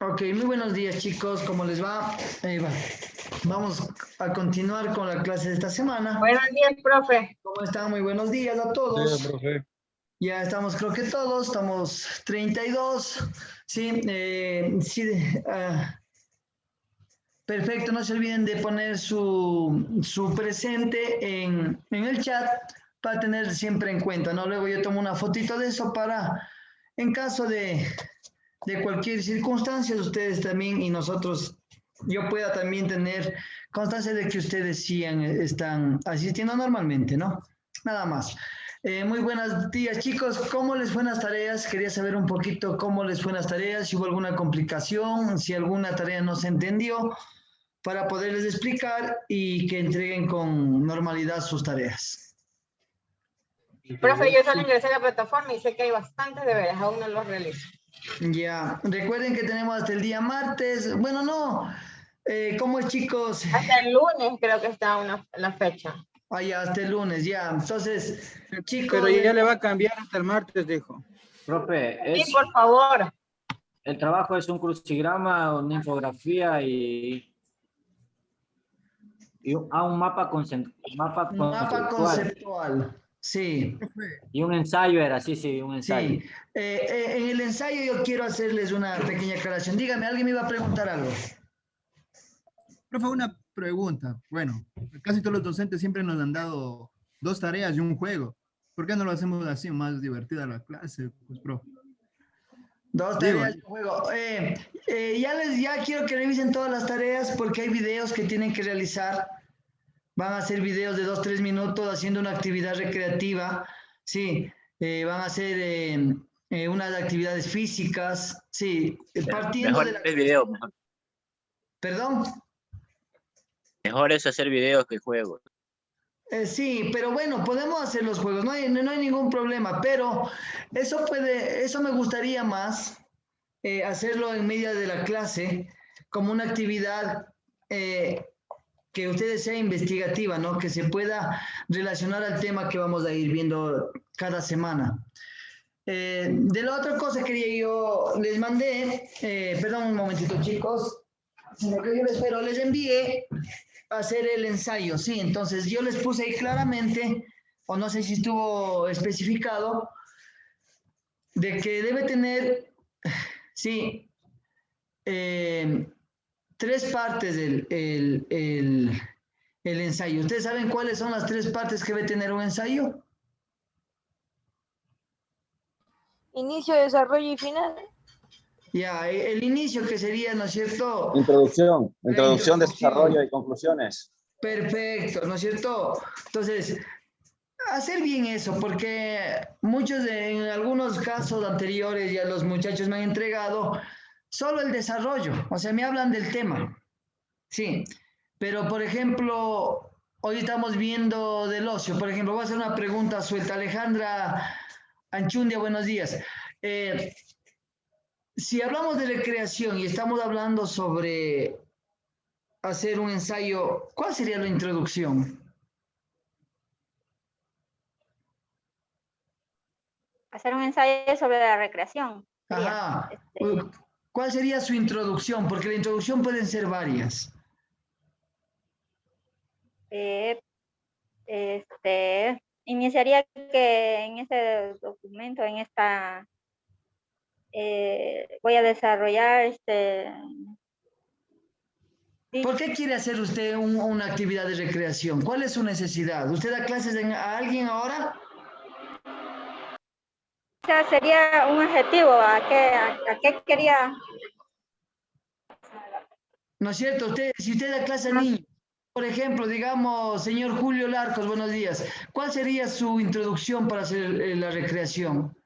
Ok, muy buenos días chicos, ¿cómo les va? Vamos a continuar con la clase de esta semana. Buenos días, profe. ¿Cómo están? Muy buenos días a todos. Sí, profe. Ya estamos, creo que todos, estamos 32. Sí, sí, perfecto, no se olviden de poner su presente en el chat para tener siempre en cuenta, ¿no? Luego yo tomo una fotito de eso para, en caso de cualquier circunstancia, ustedes también y nosotros, yo pueda también tener constancia de que ustedes sí están asistiendo normalmente, ¿no? Nada más. Muy buenos días, chicos. ¿Cómo les fue en las tareas? Quería saber un poquito cómo les fue en las tareas, si hubo alguna complicación, si alguna tarea no se entendió, para poderles explicar y que entreguen con normalidad sus tareas. Profe, yo solo ingresé a la plataforma y sé que hay bastantes deberes, aún no los realizo. Ya, recuerden que tenemos hasta el día martes. Bueno, no. ¿Cómo es, chicos? Hasta el lunes creo que está la fecha. Ah, ya, hasta el lunes, ya. Entonces, chicos. Pero ya le va a cambiar hasta el martes, dijo. Profe, Sí, por favor. el trabajo es un crucigrama, una infografía y un mapa, Mapa conceptual. Sí. Y un ensayo era, sí, un ensayo. Sí. En el ensayo yo quiero hacerles una pequeña aclaración. Dígame, ¿alguien me iba a preguntar algo? Profe, una pregunta. Bueno, casi todos los docentes siempre nos han dado 2 tareas y un juego. ¿Por qué no lo hacemos así, más divertida la clase? Pues, profe. 2 tareas y un juego. Ya quiero que revisen todas las tareas porque hay videos que tienen que realizar. Van a hacer videos de 2-3 minutos haciendo una actividad recreativa. Sí, van a hacer unas actividades físicas. Sí, partiendo mejor de la... el video, mejor. ¿Perdón? Mejor es hacer videos que juegos. Sí, pero bueno, podemos hacer los juegos, no hay ningún problema, pero eso me gustaría más hacerlo en medio de la clase, como una actividad que ustedes sea investigativa, ¿no? Que se pueda relacionar al tema que vamos a ir viendo cada semana. De la otra cosa quería yo, les mandé, perdón un momentito chicos, sino que yo les envié hacer el ensayo, sí, entonces yo les puse ahí claramente, o no sé si estuvo especificado, de que debe tener, sí, 3 partes el ensayo. ¿Ustedes saben cuáles son las 3 partes que debe tener un ensayo? Inicio, desarrollo y final. Ya, el inicio que sería, ¿no es cierto? Introducción, desarrollo y conclusiones. Perfecto, ¿no es cierto? Entonces, hacer bien eso, porque en algunos casos anteriores ya los muchachos me han entregado solo el desarrollo, o sea, me hablan del tema, sí, pero por ejemplo, hoy estamos viendo del ocio, por ejemplo, voy a hacer una pregunta suelta. Alejandra Anchundia, buenos días. Si hablamos de recreación y estamos hablando sobre hacer un ensayo, ¿cuál sería la introducción? Hacer un ensayo sobre la recreación. Ajá. ¿Cuál sería su introducción? Porque la introducción pueden ser varias. Iniciaría que en este documento, voy a desarrollar ¿Por qué quiere hacer usted una actividad de recreación? ¿Cuál es su necesidad? ¿Usted da clases a alguien ahora? O sea, sería un objetivo. ¿A qué quería? ¿No es cierto? Si usted da clase a niños, por ejemplo, digamos, señor Julio Larcos, buenos días. ¿Cuál sería su introducción para hacer la recreación?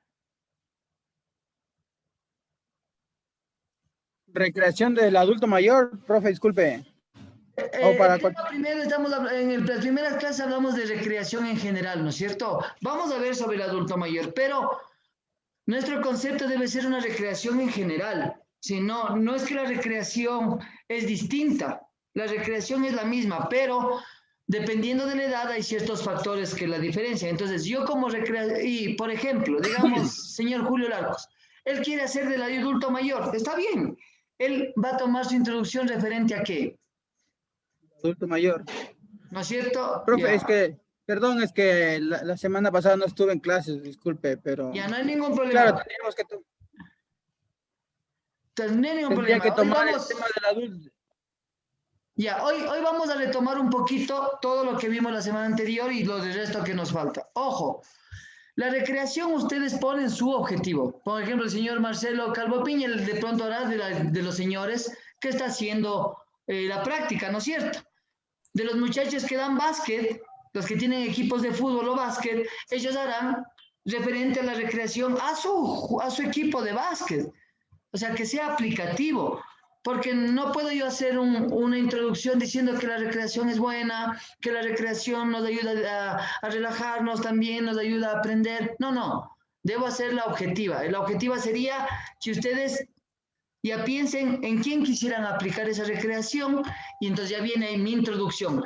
Recreación del adulto mayor, profe, disculpe. Primero en las primeras clases hablamos de recreación en general, ¿no es cierto? Vamos a ver sobre el adulto mayor, pero nuestro concepto debe ser una recreación en general. Si no es que la recreación es distinta, la recreación es la misma, pero dependiendo de la edad hay ciertos factores que la diferencian. Entonces, yo como y por ejemplo, digamos, señor Julio Larcos, él quiere hacer del adulto mayor, está bien, él va a tomar su introducción referente a qué, Adulto mayor. ¿no es cierto? Profe, Ya. es que, perdón, es que la semana pasada no estuve en clases, disculpe, pero Ya no hay ningún problema. claro, tendríamos que, No hay ningún tendría problema. que Hoy tomar vamos, el tema del adulto. ya, hoy vamos a retomar un poquito todo lo que vimos la semana anterior y lo del resto que nos falta. Ojo, la recreación ustedes ponen su objetivo. Por ejemplo, el señor Marcelo Calvo Piña, él de pronto hará de los señores que está haciendo la práctica, ¿no es cierto? De los muchachos que dan básquet, los que tienen equipos de fútbol o básquet, ellos harán referente a la recreación a su equipo de básquet. O sea, que sea aplicativo, porque no puedo yo hacer una introducción diciendo que la recreación es buena, que la recreación nos ayuda a relajarnos también, nos ayuda a aprender. No, no, debo hacer la objetiva. La objetiva sería que ustedes ya piensen en quién quisieran aplicar esa recreación y entonces ya viene mi introducción.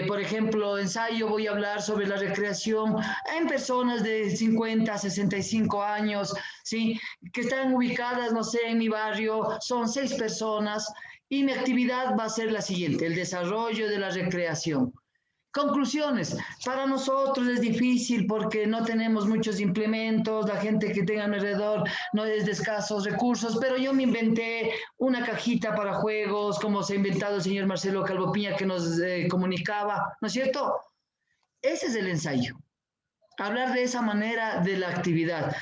Por ejemplo, ensayo voy a hablar sobre la recreación en personas de 50 a 65 años, ¿sí? Que están ubicadas, no sé, en mi barrio, son 6 personas y mi actividad va a ser la siguiente, el desarrollo de la recreación. Conclusiones, para nosotros es difícil porque no tenemos muchos implementos, la gente que tenga alrededor no es de escasos recursos, pero yo me inventé una cajita para juegos, como se ha inventado el señor Marcelo Calvo Piña que nos comunicaba, ¿no es cierto? Ese es el ensayo, hablar de esa manera de la actividad,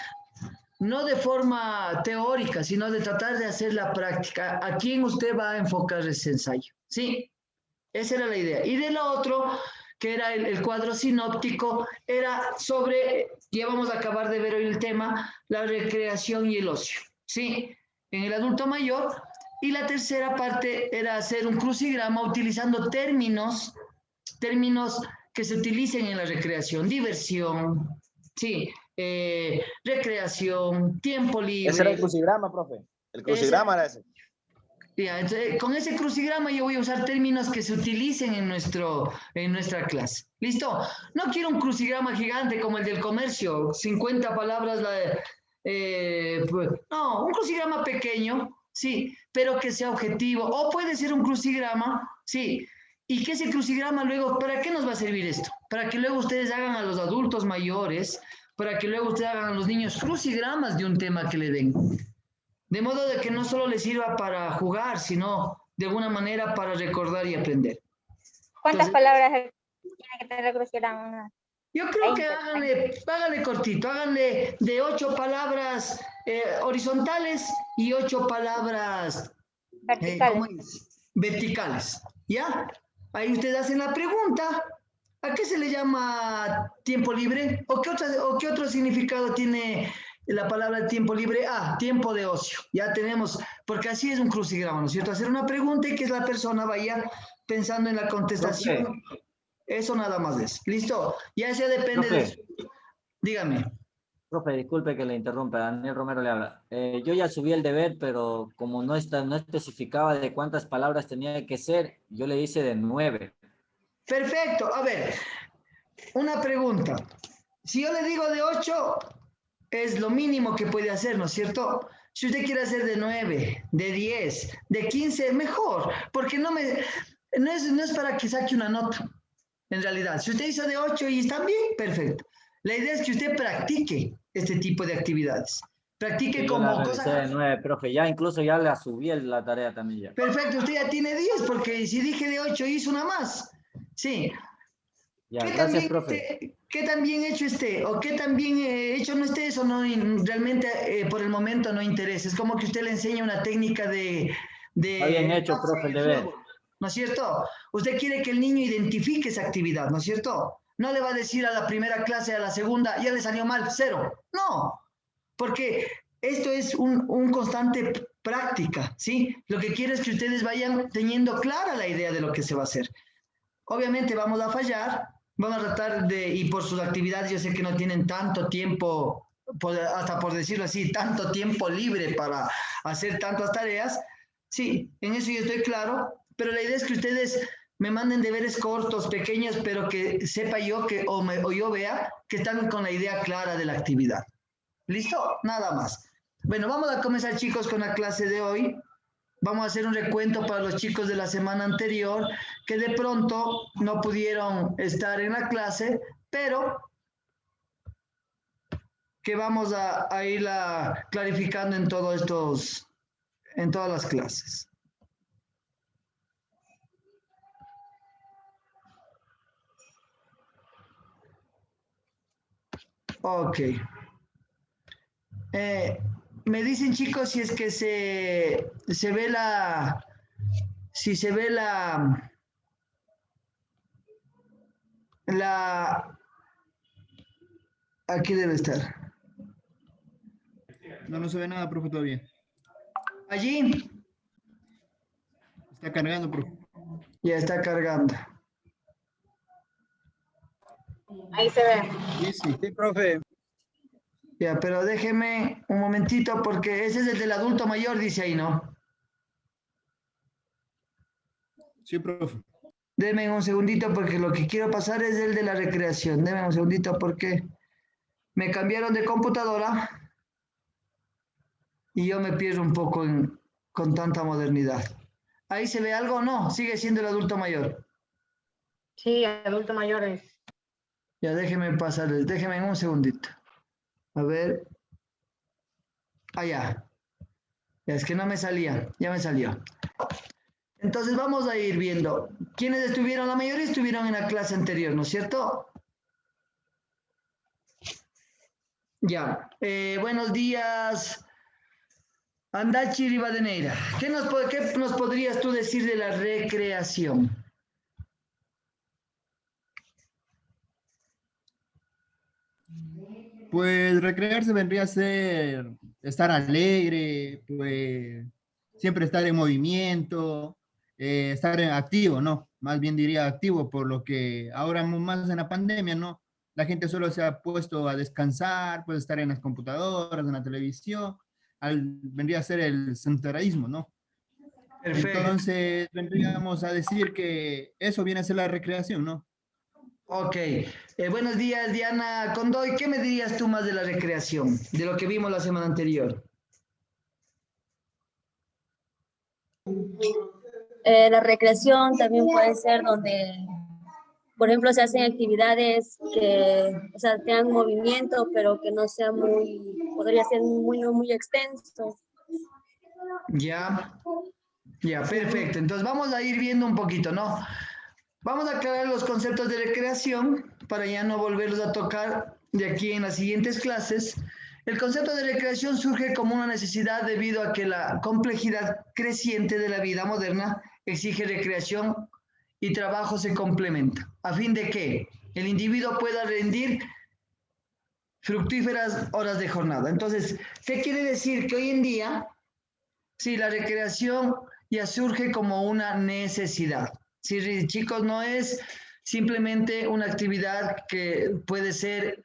no de forma teórica, sino de tratar de hacer la práctica. ¿A quién usted va a enfocar ese ensayo? Sí, esa era la idea. Y de lo otro, que era el cuadro sinóptico, era sobre, ya vamos a acabar de ver hoy el tema, la recreación y el ocio, ¿sí? En el adulto mayor. Y la tercera parte era hacer un crucigrama utilizando términos que se utilicen en la recreación, diversión, ¿sí? Recreación, tiempo libre. Ese era el crucigrama, profe. El crucigrama era ese. Ya, entonces, con ese crucigrama yo voy a usar términos que se utilicen en nuestra clase. ¿Listo? No quiero un crucigrama gigante como el del comercio, 50 palabras. No, un crucigrama pequeño, sí, pero que sea objetivo. O puede ser un crucigrama, sí, y que ese crucigrama luego, ¿para qué nos va a servir esto? Para que luego ustedes hagan a los adultos mayores, para que luego ustedes hagan a los niños crucigramas de un tema que le den. De modo de que no solo les sirva para jugar, sino de alguna manera para recordar y aprender. ¿Cuántas Entonces, palabras tiene que tener el crucigrama? yo creo que háganle cortito, háganle de 8 palabras horizontales y 8 palabras verticales. ¿Ya? Ahí ustedes hacen la pregunta. ¿A qué se le llama tiempo libre? ¿O qué otro significado tiene la palabra tiempo libre? Ah, tiempo de ocio. Ya tenemos, porque así es un crucigrama, ¿no es cierto? Hacer una pregunta y que la persona vaya pensando en la contestación. Profe. Eso nada más es. ¿Listo? Ya eso depende de... Dígame. Profe, disculpe que le interrumpa, Daniel Romero le habla. Yo ya subí el deber, pero como no especificaba de cuántas palabras tenía que ser, yo le hice de 9. Perfecto. A ver, una pregunta. Si yo le digo de 8, es lo mínimo que puede hacer, ¿no es cierto? Si usted quiere hacer de 9, de 10, de 15, mejor, porque no es para que saque una nota, en realidad. Si usted hizo de 8 y está bien, perfecto. La idea es que usted practique este tipo de actividades. Practique sí, como cosa... de 9, profe, ya incluso ya la subí la tarea también ya. Perfecto, usted ya tiene 10, porque si dije de 8 hizo una más. Sí. Ya, gracias, profe. ¿Qué tan bien hecho esté o qué tan bien hecho no esté? Eso no, realmente por el momento no interesa. Es como que usted le enseña una técnica de Está bien hecho, profe, el deber. ¿No es cierto? Usted quiere que el niño identifique esa actividad, ¿no es cierto? No le va a decir a la primera clase, a la segunda, ya le salió mal, 0. No, porque esto es un constante práctica, ¿sí? Lo que quiero es que ustedes vayan teniendo clara la idea de lo que se va a hacer. Obviamente vamos a fallar, vamos a tratar y por sus actividades yo sé que no tienen tanto tiempo, hasta por decirlo así, tanto tiempo libre para hacer tantas tareas. Sí, en eso yo estoy claro, pero la idea es que ustedes me manden deberes cortos, pequeños, pero que sepa yo o yo vea que están con la idea clara de la actividad. ¿Listo? Nada más. Bueno, vamos a comenzar, chicos, con la clase de hoy. Vamos a hacer un recuento para los chicos de la semana anterior que de pronto no pudieron estar en la clase, pero que vamos a irla clarificando en en todas las clases. Ok. Me dicen, chicos, si es que se ve si se ve aquí debe estar. No se ve nada, profe, todavía. Allí Está cargando, profe. ya está cargando. Ahí se ve. Sí, sí. Sí, profe. Ya, pero déjeme un momentito porque ese es el del adulto mayor, dice ahí, ¿no? Sí, profe. Denme un segundito porque lo que quiero pasar es el de la recreación. Denme un segundito porque me cambiaron de computadora y yo me pierdo un poco con tanta modernidad. ¿Ahí se ve algo o no? Sigue siendo el adulto mayor. Sí, adulto mayores. Ya, déjeme pasarles, déjeme un segundito. A ver. Allá. Ya, es que no me salía, ya me salió. Entonces vamos a ir viendo. ¿Quiénes estuvieron? La mayoría estuvieron en la clase anterior, ¿no es cierto? Ya. Buenos días, Andachi Rivadeneira. ¿Qué nos podrías tú decir de la recreación? Pues recrearse vendría a ser estar alegre, pues siempre estar en movimiento, estar activo, ¿no? Más bien diría activo, por lo que ahora más en la pandemia, ¿no? La gente solo se ha puesto a descansar, puede estar en las computadoras, en la televisión, vendría a ser el sedentarismo, ¿no? Perfecto. Entonces vendríamos a decir que eso viene a ser la recreación, ¿no? Ok. Buenos días, Diana Condoy. ¿Qué me dirías tú más de la recreación, de lo que vimos la semana anterior? La recreación también puede ser donde, por ejemplo, se hacen actividades que, o sea, tengan movimiento, pero que no sea podría ser muy extenso. Ya, ya, perfecto. Entonces vamos a ir viendo un poquito, ¿no? Vamos a aclarar los conceptos de recreación para ya no volverlos a tocar de aquí en las siguientes clases. El concepto de recreación surge como una necesidad debido a que la complejidad creciente de la vida moderna exige recreación y trabajo se complementa, a fin de que el individuo pueda rendir fructíferas horas de jornada. Entonces, ¿qué quiere decir? Que hoy en día, sí, la recreación ya surge como una necesidad. Sí, chicos, no es simplemente una actividad que puede ser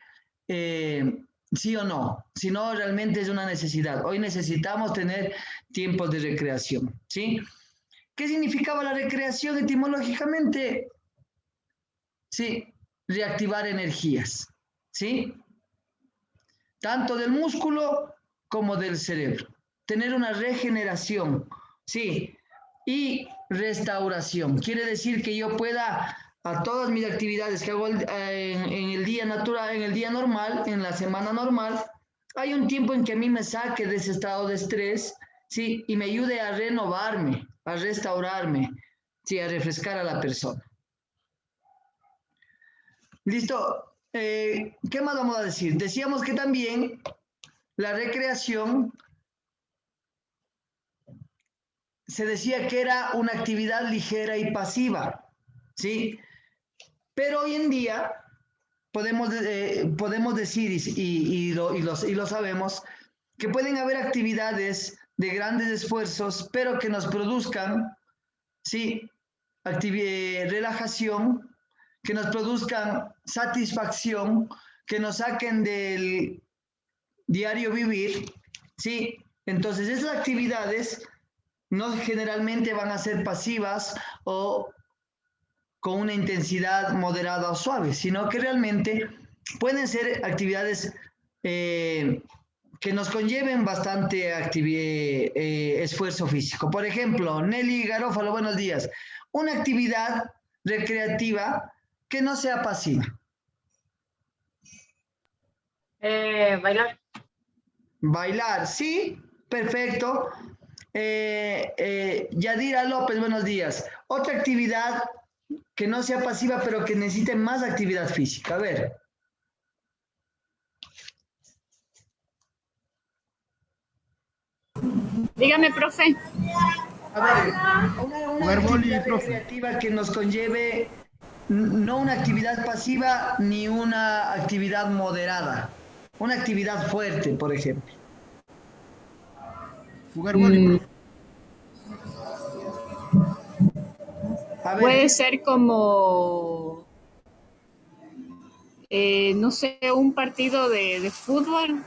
sí o no, sino realmente es una necesidad. Hoy necesitamos tener tiempos de recreación, ¿sí? ¿Qué significaba la recreación etimológicamente? Sí, reactivar energías, ¿sí? Tanto del músculo como del cerebro. Tener una regeneración, ¿sí? Y restauración. Quiere decir que yo pueda a todas mis actividades que hago en el día natural, en el día normal, en la semana normal, hay un tiempo en que a mí me saque de ese estado de estrés, ¿sí? Y me ayude a renovarme, a restaurarme, ¿sí? A refrescar a la persona. ¿Listo? ¿Qué más vamos a decir? Decíamos que también la recreación se decía que era una actividad ligera y pasiva, ¿sí? Pero hoy en día podemos decir, y lo sabemos, que pueden haber actividades de grandes esfuerzos, pero que nos produzcan, ¿sí? Relajación, que nos produzcan satisfacción, que nos saquen del diario vivir, ¿sí? Entonces esas actividades no generalmente van a ser pasivas o con una intensidad moderada o suave, sino que realmente pueden ser actividades que nos conlleven bastante esfuerzo físico. Por ejemplo, Nelly Garófalo, buenos días. Una actividad recreativa que no sea pasiva. Bailar. Bailar, sí, perfecto. Yadira López, buenos días. Otra actividad que no sea pasiva, pero que necesite más actividad física. A ver. Dígame, profe. A ver, una actividad recreativa que nos conlleve no una actividad pasiva ni una actividad moderada. Una actividad fuerte, por ejemplo. Jugar vóley, profe. A ver, Puede ser como, no sé, un partido de fútbol.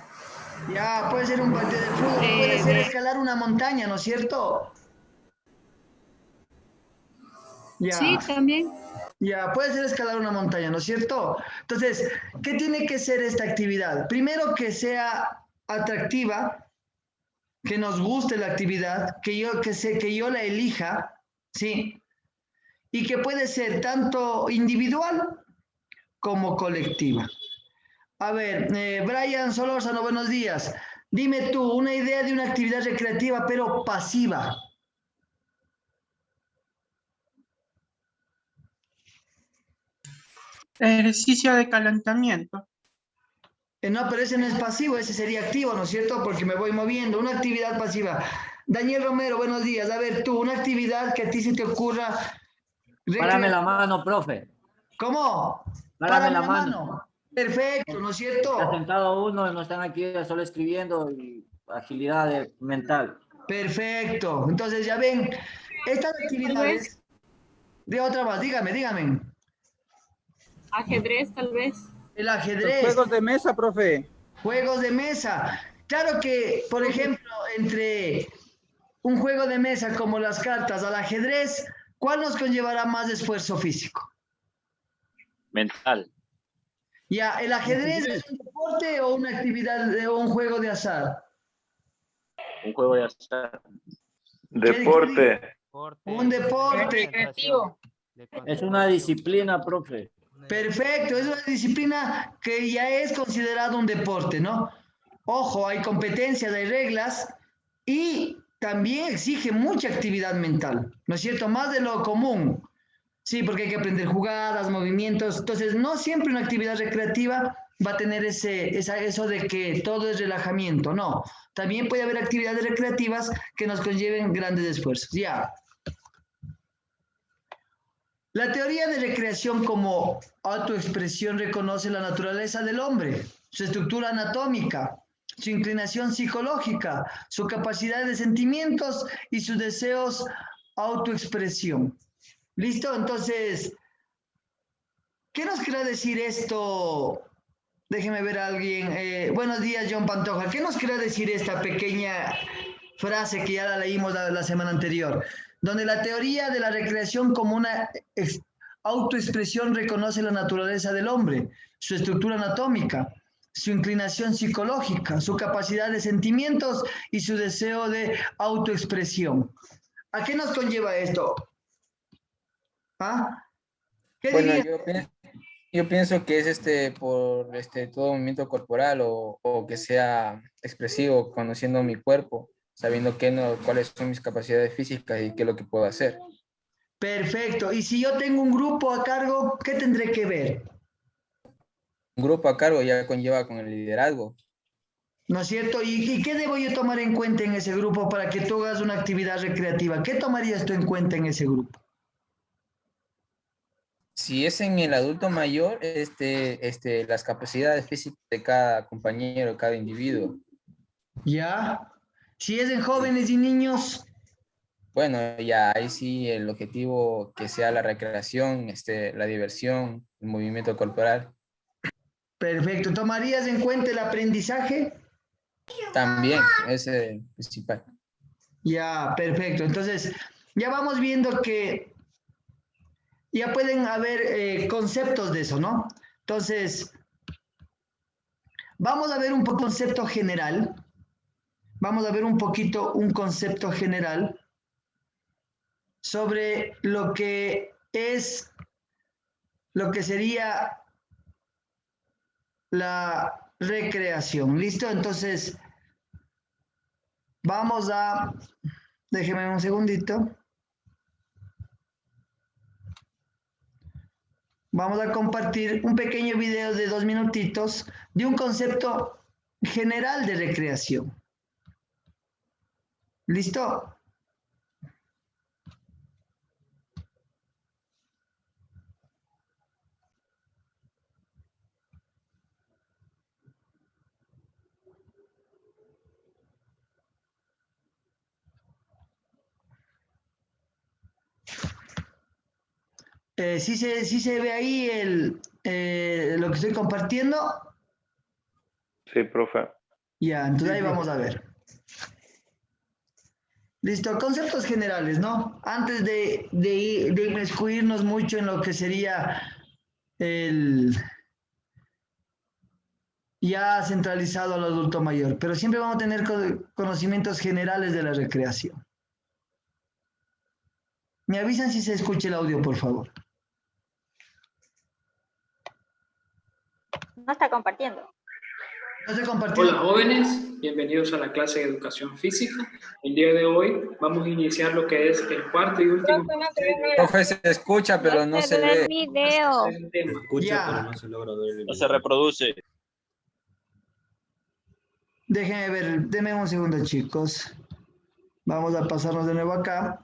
ya, puede ser un partido de fútbol, puede ser escalar una montaña, ¿no es cierto? Ya. Sí, también. Ya, puede ser escalar una montaña, ¿no es cierto? Entonces, ¿qué tiene que ser esta actividad? Primero, que sea atractiva, que nos guste la actividad, que yo la elija, ¿sí? Y que puede ser tanto individual como colectiva. A ver, Brian Solórzano, buenos días. Dime tú, una idea de una actividad recreativa, pero pasiva. Ejercicio de calentamiento. No, pero ese no es pasivo, ese sería activo, ¿no es cierto? Porque me voy moviendo. Una actividad pasiva. Daniel Romero, buenos días. A ver, tú, una actividad que a ti se te ocurra. Párame la mano, profe. ¿Cómo? Párame la mano. Perfecto, ¿no es cierto? Está sentado uno, no están aquí solo escribiendo y agilidad mental. Perfecto. Entonces, ya ven, estas actividades. De otra más, dígame. Ajedrez, tal vez. El ajedrez. Los juegos de mesa, profe. Juegos de mesa. Claro que, por ejemplo, entre un juego de mesa como las cartas al ajedrez, ¿cuál nos conllevará más esfuerzo físico? Mental. Ya, ¿el ajedrez es un deporte o una actividad o un juego de azar? Un juego de azar. Deporte. Un deporte. Recreativo. Es una disciplina, profe. Perfecto, es una disciplina que ya es considerado un deporte, ¿no? Ojo, hay competencias, hay reglas y también exige mucha actividad mental, ¿no es cierto? Más de lo común. Sí, porque hay que aprender jugadas, movimientos. Entonces, no siempre una actividad recreativa va a tener eso de que todo es relajamiento, no. También puede haber actividades recreativas que nos conlleven grandes esfuerzos. Ya. La teoría de recreación como autoexpresión reconoce la naturaleza del hombre, su estructura anatómica, su inclinación psicológica, su capacidad de sentimientos y sus deseos autoexpresión. ¿Listo? Entonces, ¿qué nos quiere decir esto? Déjeme ver a alguien. Buenos días, John Pantoja. ¿Qué nos quiere decir esta pequeña frase que ya la leímos la semana anterior? Donde la teoría de la recreación como una autoexpresión reconoce la naturaleza del hombre, su estructura anatómica, su inclinación psicológica, su capacidad de sentimientos y su deseo de autoexpresión. ¿A qué nos conlleva esto? ¿Ah? ¿Qué Bueno, dirías? yo pienso que es por todo movimiento corporal o que sea expresivo, conociendo mi cuerpo, sabiendo cuáles son mis capacidades físicas y qué es lo que puedo hacer. Perfecto. Y si yo tengo un grupo a cargo, ¿qué tendré que ver? Un grupo a cargo ya conlleva con el liderazgo. ¿No es cierto? ¿Y qué debo yo tomar en cuenta en ese grupo para que tú hagas una actividad recreativa? ¿Qué tomarías tú en cuenta en ese grupo? Si es en el adulto mayor, las capacidades físicas de cada compañero, cada individuo. ¿Ya? Si es en jóvenes y niños. Bueno, ya ahí sí el objetivo que sea la recreación, la diversión, el movimiento corporal. Perfecto. ¿Tomarías en cuenta el aprendizaje? También es el principal. Ya, perfecto. Entonces, ya vamos viendo que ya pueden haber conceptos de eso, ¿no? Entonces, Vamos a ver un concepto general. Vamos a ver un poquito un concepto general sobre lo que es, lo que sería la recreación. ¿Listo? Entonces, vamos a, déjeme un segundito. Vamos a compartir un pequeño video de 2 minutitos de un concepto general de recreación. ¿Listo? ¿Sí se ve ahí lo que estoy compartiendo? Sí, profe. Ya, entonces ahí vamos a ver. Listo, conceptos generales, ¿no? Antes de inmiscuirnos mucho en lo que sería el ya centralizado al adulto mayor, pero siempre vamos a tener conocimientos generales de la recreación. Me avisan si se escucha el audio, por favor. No está compartiendo. No se compartió. Hola jóvenes, bienvenidos a la clase de educación física. El día de hoy vamos a iniciar lo que es el cuarto y último. Profe, se escucha, pero no se ve. Video. Ya. Pero no se logra ver el No se reproduce. Déjenme ver, denme un segundo, chicos. Vamos a pasarnos de nuevo acá.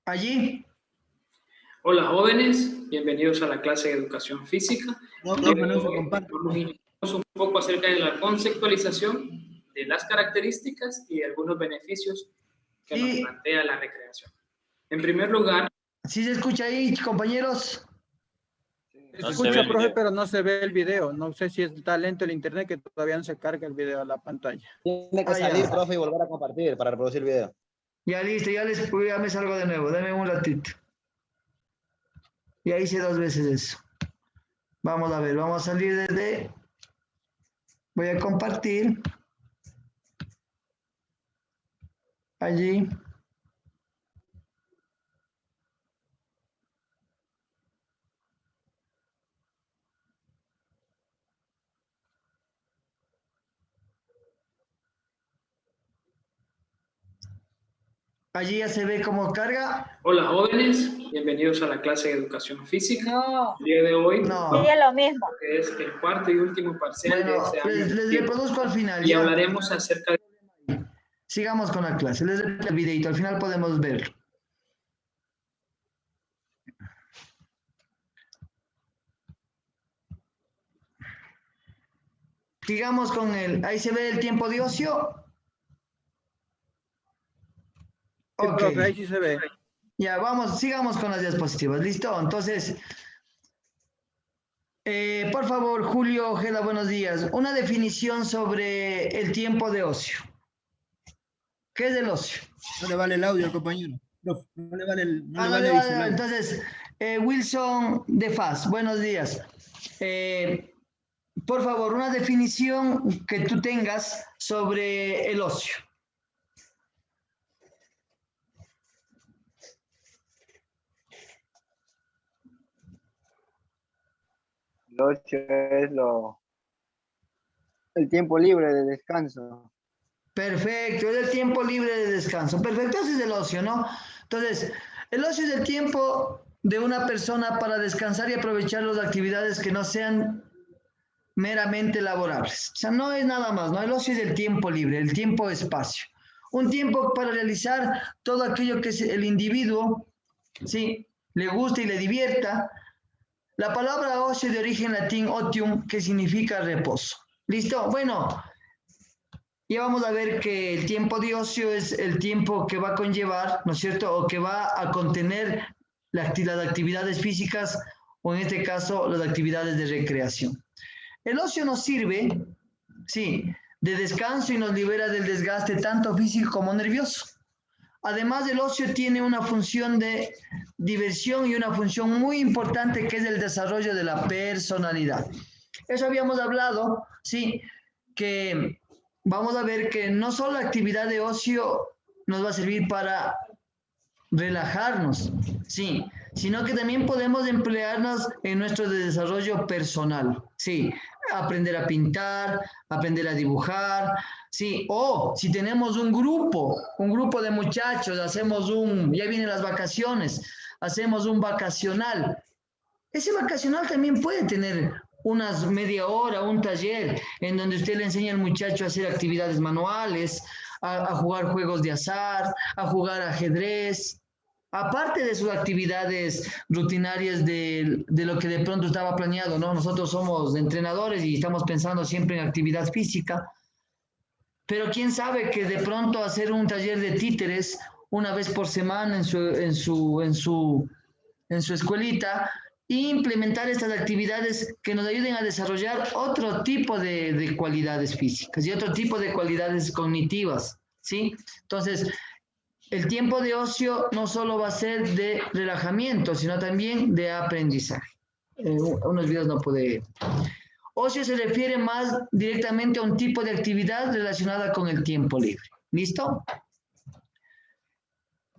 Allí. Hola jóvenes, bienvenidos a la clase de educación física. No, Vamos no se comparte. a iniciarnos un poco acerca de la conceptualización de las características y de algunos beneficios que nos plantea la recreación. En primer lugar... ¿Sí se escucha ahí, compañeros? Se escucha, profe, pero no se ve el video. No sé si está lento el internet, que todavía no se carga el video a la pantalla. Tiene que salir, profe, y volver a compartir para reproducir el video. Ya listo, ya me salgo de nuevo. Dame un ratito. Ya hice 2 veces eso. Vamos a ver, vamos a salir desde... Voy a compartir. Allí. Allí ya se ve cómo carga. Hola jóvenes, bienvenidos a la clase de educación física. No. El día de hoy Sigue lo mismo. que es el cuarto y último parcial de este año. Les reproduzco al final. Y ya. hablaremos acerca de... Sigamos con la clase. Les reproduzco el videito, al final podemos verlo. Sigamos con ahí se ve el tiempo de ocio. Sí, Ok. profe, ahí sí se ve. Ya, sigamos con las diapositivas. ¿Listo? Entonces, por favor, Julio Ojeda, buenos días. Una definición sobre el tiempo de ocio. ¿Qué es el ocio? No le vale el audio al compañero. No le vale el... No le No vale le el vale. celular. Entonces, Wilson de Faz, buenos días. Por favor, una definición que tú tengas sobre el ocio. El ocio es el tiempo libre de descanso. Perfecto, es el tiempo libre de descanso. Perfecto, ese es el ocio, ¿no? Entonces, el ocio es el tiempo de una persona para descansar y aprovechar las actividades que no sean meramente laborables. O sea, no es nada más, ¿no? El ocio es el tiempo libre, el tiempo-espacio. Un tiempo para realizar todo aquello que el individuo, ¿sí?, le gusta y le divierta. La palabra ocio de origen latín otium, que significa reposo. ¿Listo? Bueno, ya vamos a ver que el tiempo de ocio es el tiempo que va a conllevar, ¿no es cierto? O que va a contener las actividades físicas o en este caso las actividades de recreación. El ocio nos sirve, sí, de descanso y nos libera del desgaste tanto físico como nervioso. Además, el ocio tiene una función de diversión y una función muy importante que es el desarrollo de la personalidad. Eso habíamos hablado, sí, que vamos a ver que no solo la actividad de ocio nos va a servir para relajarnos, sí, sino que también podemos emplearnos en nuestro desarrollo personal, sí, aprender a pintar, aprender a dibujar, sí, o si tenemos un grupo de muchachos, ya vienen las vacaciones, hacemos un vacacional. Ese vacacional también puede tener unas media hora, un taller en donde usted le enseña al muchacho a hacer actividades manuales, a jugar juegos de azar, a jugar ajedrez, aparte de sus actividades rutinarias de lo que de pronto estaba planeado, ¿no? Nosotros somos entrenadores y estamos pensando siempre en actividad física, pero quién sabe que de pronto hacer un taller de títeres una vez por semana en su escuelita e implementar estas actividades que nos ayuden a desarrollar otro tipo de cualidades físicas y otro tipo de cualidades cognitivas, ¿sí? Entonces, el tiempo de ocio no solo va a ser de relajamiento, sino también de aprendizaje. Unos videos no pude. Ocio se refiere más directamente a un tipo de actividad relacionada con el tiempo libre. ¿Listo?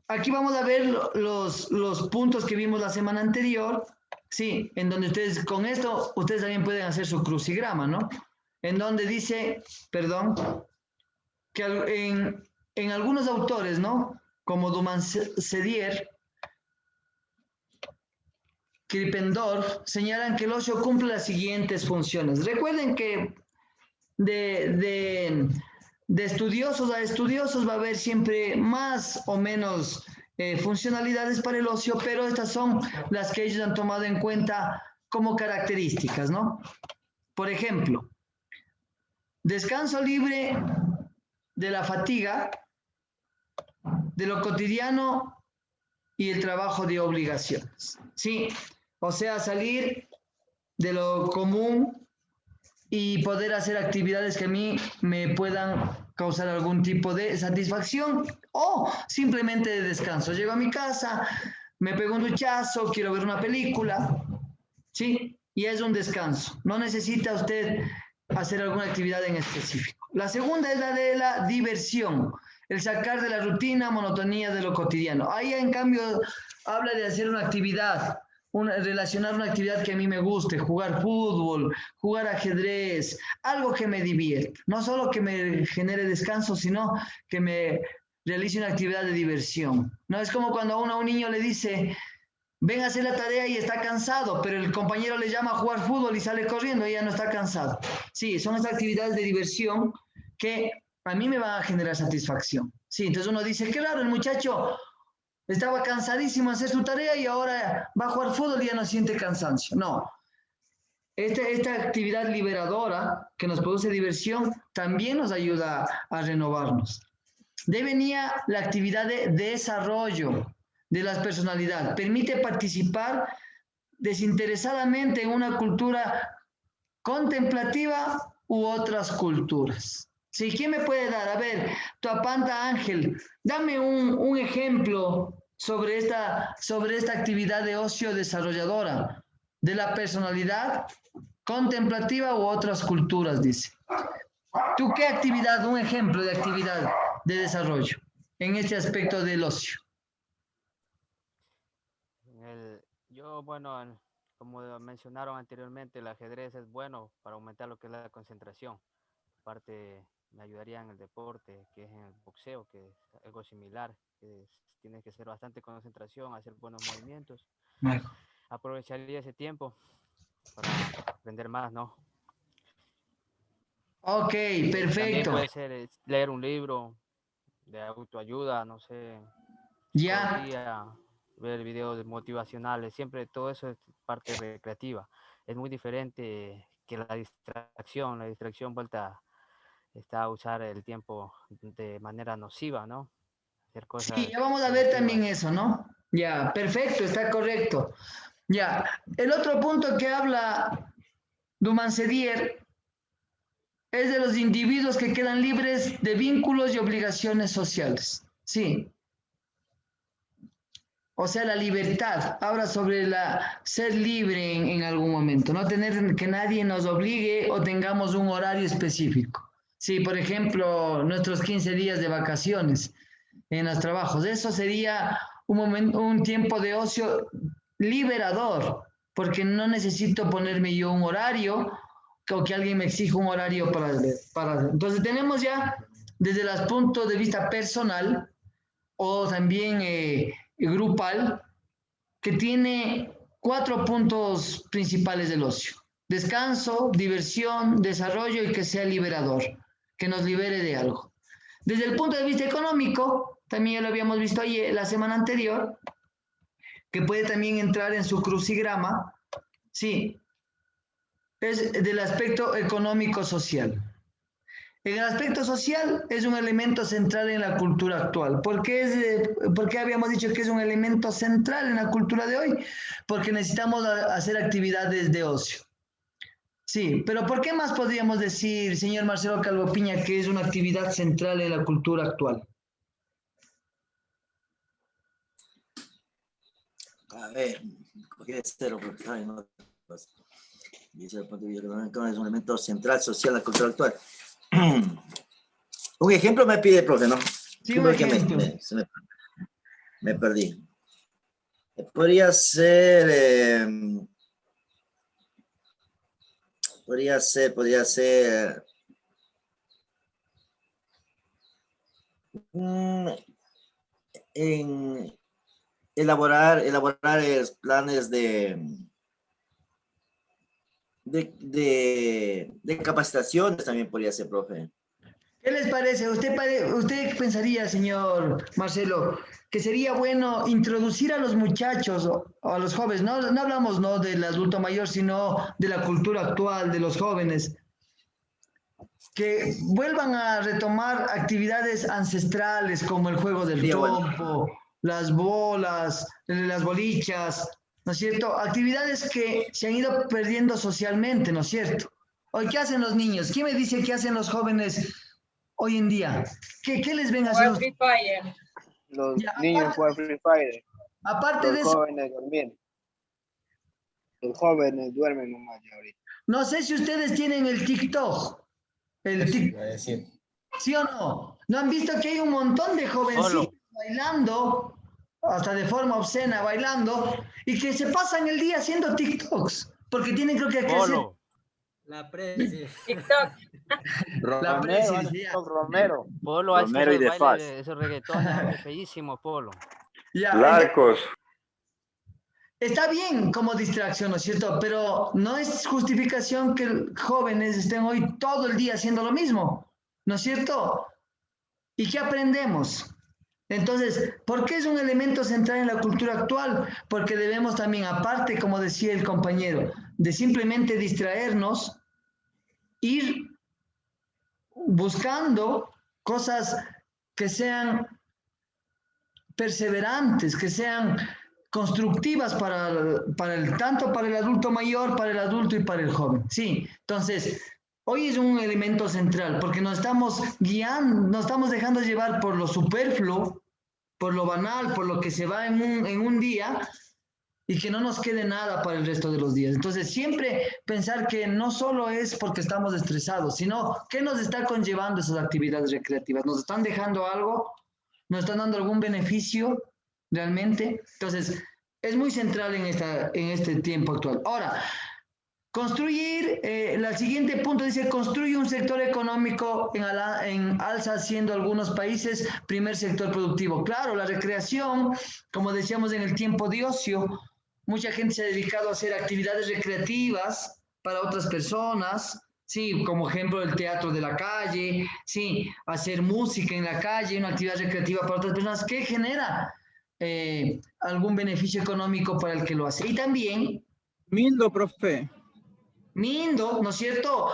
Aquí vamos a ver los puntos que vimos la semana anterior, sí, en donde ustedes, con esto, ustedes también pueden hacer su crucigrama, ¿no? En donde dice, perdón, que en algunos autores, ¿no? Como Dumansedier, Krippendorf, señalan que el ocio cumple las siguientes funciones. Recuerden que de estudiosos a estudiosos va a haber siempre más o menos funcionalidades para el ocio, pero estas son las que ellos han tomado en cuenta como características, ¿no? Por ejemplo, descanso libre de la fatiga, de lo cotidiano y el trabajo de obligaciones, ¿sí? O sea, salir de lo común y poder hacer actividades que a mí me puedan causar algún tipo de satisfacción o simplemente de descanso. Llego a mi casa, me pego un duchazo, quiero ver una película, ¿sí? Y es un descanso. No necesita usted hacer alguna actividad en específico. La segunda es la de la diversión, el sacar de la rutina, monotonía de lo cotidiano. Ahí, en cambio, habla de hacer una actividad, relacionar una actividad que a mí me guste, jugar fútbol, jugar ajedrez, algo que me divierta. No solo que me genere descanso, sino que me realice una actividad de diversión. No es como cuando a un niño le dice, ven a hacer la tarea y está cansado, pero el compañero le llama a jugar fútbol y sale corriendo y ya no está cansado. Sí, son estas actividades de diversión que a mí me van a generar satisfacción. Sí, entonces uno dice, qué raro, el muchacho estaba cansadísimo de hacer su tarea y ahora va a jugar fútbol y ya no siente cansancio. No. Esta actividad liberadora que nos produce diversión también nos ayuda a renovarnos. De ahí venía la actividad de desarrollo de las personalidades. Permite participar desinteresadamente en una cultura contemplativa u otras culturas. Sí, ¿quién me puede dar? A ver, Tuapanta Ángel, dame un ejemplo sobre esta actividad de ocio desarrolladora de la personalidad contemplativa u otras culturas, dice. ¿Tú qué actividad, un ejemplo de actividad de desarrollo en este aspecto del ocio? Bueno, como mencionaron anteriormente, el ajedrez es bueno para aumentar lo que es la concentración. Aparte, me ayudaría en el deporte, que es en el boxeo, que es algo similar, tienes que hacer bastante concentración, hacer buenos movimientos. Bueno. Aprovecharía ese tiempo para aprender más, ¿no? Ok, perfecto. También puede ser leer un libro de autoayuda, no sé. Ya. Ver videos motivacionales, siempre todo eso es parte recreativa. Es muy diferente que la distracción vuelta está a usar el tiempo de manera nociva, ¿no? Hacer cosas Sí, ya vamos a ver también negativas. eso, ¿no? Ya, perfecto, está correcto. Ya, el otro punto que habla Dumancedier es de los individuos que quedan libres de vínculos y obligaciones sociales. Sí. O sea, la libertad. Habla sobre ser libre en algún momento, no tener que nadie nos obligue o tengamos un horario específico. Sí, por ejemplo, nuestros 15 días de vacaciones en los trabajos. Eso sería un tiempo de ocio liberador, porque no necesito ponerme yo un horario o que alguien me exija un horario para. Entonces tenemos ya desde el punto de vista personal o también grupal, que tiene 4 puntos principales del ocio: descanso, diversión, desarrollo y que sea liberador, que nos libere de algo. Desde el punto de vista económico, también ya lo habíamos visto ayer, la semana anterior, que puede también entrar en su crucigrama, sí, es del aspecto económico-social. En el aspecto social es un elemento central en la cultura actual. ¿Por qué habíamos dicho que es un elemento central en la cultura de hoy? Porque necesitamos hacer actividades de ocio. Sí, pero ¿por qué más podríamos decir, señor Marcelo Calvo Piña, que es una actividad central en la cultura actual? A ver, ¿qué es cero? Dice el punto de vista que es un elemento central social en la cultura actual. Un ejemplo me pide, profe, ¿no? Sí, un ejemplo. Me perdí. Podría ser... Podría ser en elaborar planes de capacitaciones también podría ser, profe. ¿Qué les parece? ¿Usted pensaría, señor Marcelo, que sería bueno introducir a los muchachos o a los jóvenes? No hablamos no del adulto mayor, sino de la cultura actual, de los jóvenes, que vuelvan a retomar actividades ancestrales como el juego del trompo, las bolas, las bolichas, ¿no es cierto? Actividades que se han ido perdiendo socialmente, ¿no es cierto? Hoy, ¿qué hacen los niños? ¿Quién me dice qué hacen los jóvenes hoy en día? ¿Qué les ven a hacer? Free Fire. Los niños juegan Free Fire. Aparte de eso. Los jóvenes dormir. Los jóvenes duermen nomás ya ahorita. No sé si ustedes tienen el TikTok. ¿Sí o no? ¿No han visto que hay un montón de jovencitos bailando, hasta de forma obscena bailando, y que se pasan el día haciendo TikToks? Porque tienen creo que hacer... La presi. TikTok. Romero. Polo hace Romero y de Faz. esos reggaetones, feísimo, Polo. Ya, Larcos. está bien como distracción, ¿no es cierto? Pero no es justificación que jóvenes estén hoy todo el día haciendo lo mismo, ¿no es cierto? ¿Y qué aprendemos? Entonces, ¿por qué es un elemento central en la cultura actual? Porque debemos también, aparte, como decía el compañero, de simplemente distraernos, ir buscando cosas que sean perseverantes, que sean constructivas tanto para el adulto mayor, para el adulto y para el joven. Sí, entonces, hoy es un elemento central porque nos estamos guiando, nos estamos dejando llevar por lo superfluo, por lo banal, por lo que se va en un día y que no nos quede nada para el resto de los días. Entonces, siempre pensar que no solo es porque estamos estresados, sino que nos está conllevando esas actividades recreativas. ¿Nos están dejando algo? ¿Nos están dando algún beneficio realmente? Entonces, es muy central en este tiempo actual. Ahora, construir, el siguiente punto dice, construye un sector económico en alza, siendo algunos países primer sector productivo. Claro, la recreación, como decíamos en el tiempo de ocio, mucha gente se ha dedicado a hacer actividades recreativas para otras personas, sí, como ejemplo el teatro de la calle, sí, hacer música en la calle, una actividad recreativa para otras personas que genera algún beneficio económico para el que lo hace. Y también... Mildo, profe. Lindo, ¿no es cierto?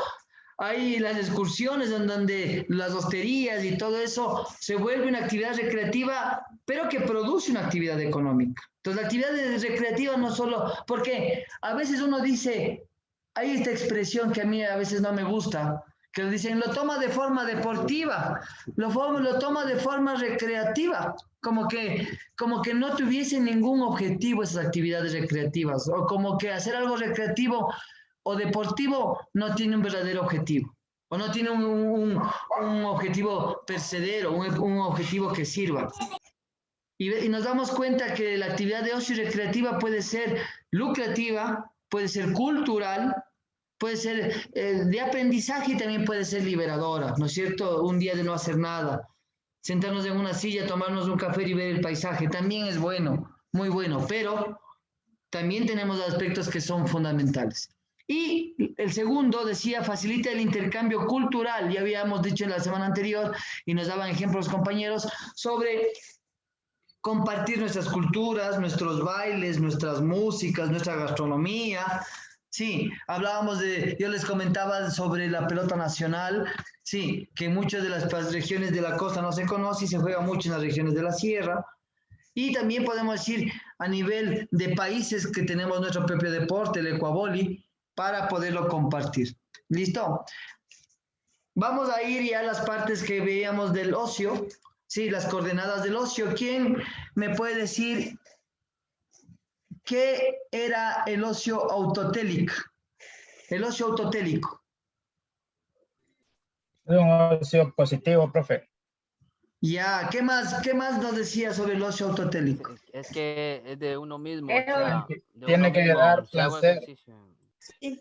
Hay las excursiones en donde las hosterías y todo eso se vuelve una actividad recreativa, pero que produce una actividad económica. Entonces, la actividad recreativa no solo, porque a veces uno dice, hay esta expresión que a mí a veces no me gusta, que dicen, lo toma de forma deportiva, lo toma de forma recreativa, como que no tuviese ningún objetivo esas actividades recreativas, o como que hacer algo recreativo o deportivo no tiene un verdadero objetivo, o no tiene un objetivo percedero, un objetivo que sirva. Y nos damos cuenta que la actividad de ocio y recreativa puede ser lucrativa, puede ser cultural, puede ser de aprendizaje y también puede ser liberadora, ¿no es cierto? Un día de no hacer nada, sentarnos en una silla, tomarnos un café y ver el paisaje, también es bueno, muy bueno, pero también tenemos aspectos que son fundamentales. Y el segundo decía, facilita el intercambio cultural, ya habíamos dicho en la semana anterior y nos daban ejemplos compañeros sobre compartir nuestras culturas, nuestros bailes, nuestras músicas, nuestra gastronomía. Sí, hablábamos yo les comentaba sobre la pelota nacional, sí, que en muchas de las regiones de la costa no se conoce y se juega mucho en las regiones de la sierra. Y también podemos decir a nivel de países que tenemos nuestro propio deporte, el ecuavoli, para poderlo compartir. ¿Listo? Vamos a ir ya a las partes que veíamos del ocio, sí, las coordenadas del ocio. ¿Quién me puede decir qué era el ocio autotélico? El ocio autotélico. Es un ocio positivo, profe. Ya, ¿qué más nos decía sobre el ocio autotélico? Es que es de uno mismo. Tiene que dar placer. Es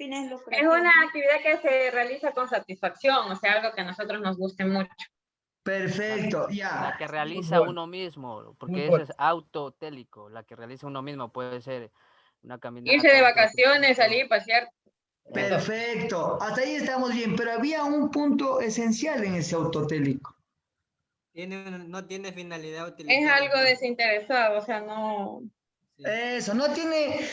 una actividad que se realiza con satisfacción, o sea, algo que a nosotros nos guste mucho. Perfecto, ya. La que realiza uno mismo, porque eso es autotélico. La que realiza uno mismo puede ser una caminata. Irse de vacaciones, salir, pasear. Perfecto, hasta ahí estamos bien, pero había un punto esencial en ese autotélico. No tiene finalidad Es utilitaria. algo desinteresado, o sea, no... Eso, no tiene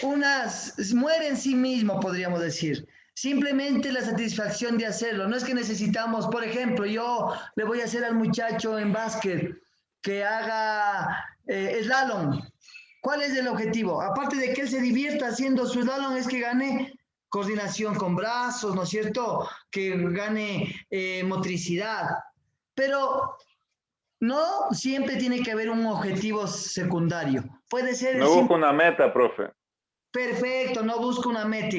muere en sí mismo, podríamos decir. Simplemente la satisfacción de hacerlo. No es que necesitamos, por ejemplo, yo le voy a hacer al muchacho en básquet que haga slalom. ¿Cuál es el objetivo? Aparte de que él se divierta haciendo su slalom, es que gane coordinación con brazos, ¿no es cierto? Que gane motricidad. Pero no siempre tiene que haber un objetivo secundario. Puede ser... No busco una meta, profe. Perfecto, no busco una meta.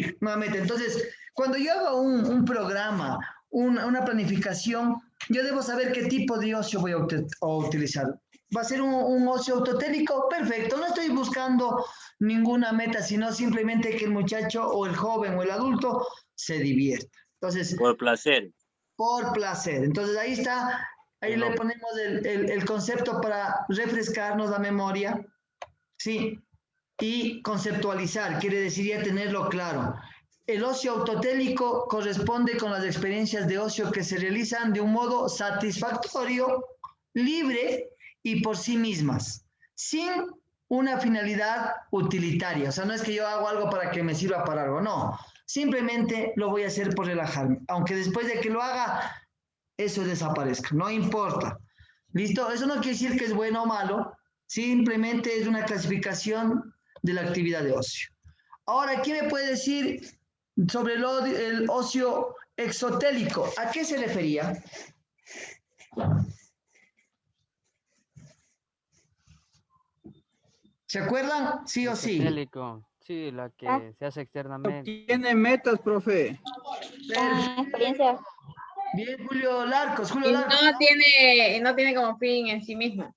Entonces, cuando yo hago un programa, una planificación, yo debo saber qué tipo de ocio voy a utilizar. ¿Va a ser un ocio autotélico? Perfecto, no estoy buscando ninguna meta, sino simplemente que el muchacho o el joven o el adulto se divierta. Entonces, por placer. Por placer. Entonces, ahí está. Ahí le ponemos el concepto para refrescarnos la memoria, ¿sí? Y conceptualizar, quiere decir ya tenerlo claro. El ocio autotélico corresponde con las experiencias de ocio que se realizan de un modo satisfactorio, libre y por sí mismas, sin una finalidad utilitaria. O sea, no es que yo hago algo para que me sirva para algo, no. Simplemente lo voy a hacer por relajarme, aunque después de que lo haga... eso desaparezca, no importa. ¿Listo? Eso no quiere decir que es bueno o malo, simplemente es una clasificación de la actividad de ocio. Ahora, ¿quién me puede decir sobre el ocio exotélico? ¿A qué se refería? ¿Se acuerdan? ¿Sí o sí? Exotélico. Sí, la que se hace externamente. Tiene metas, profe. Experiencia. Bien, Julio Larcos. No tiene como fin en sí mismo.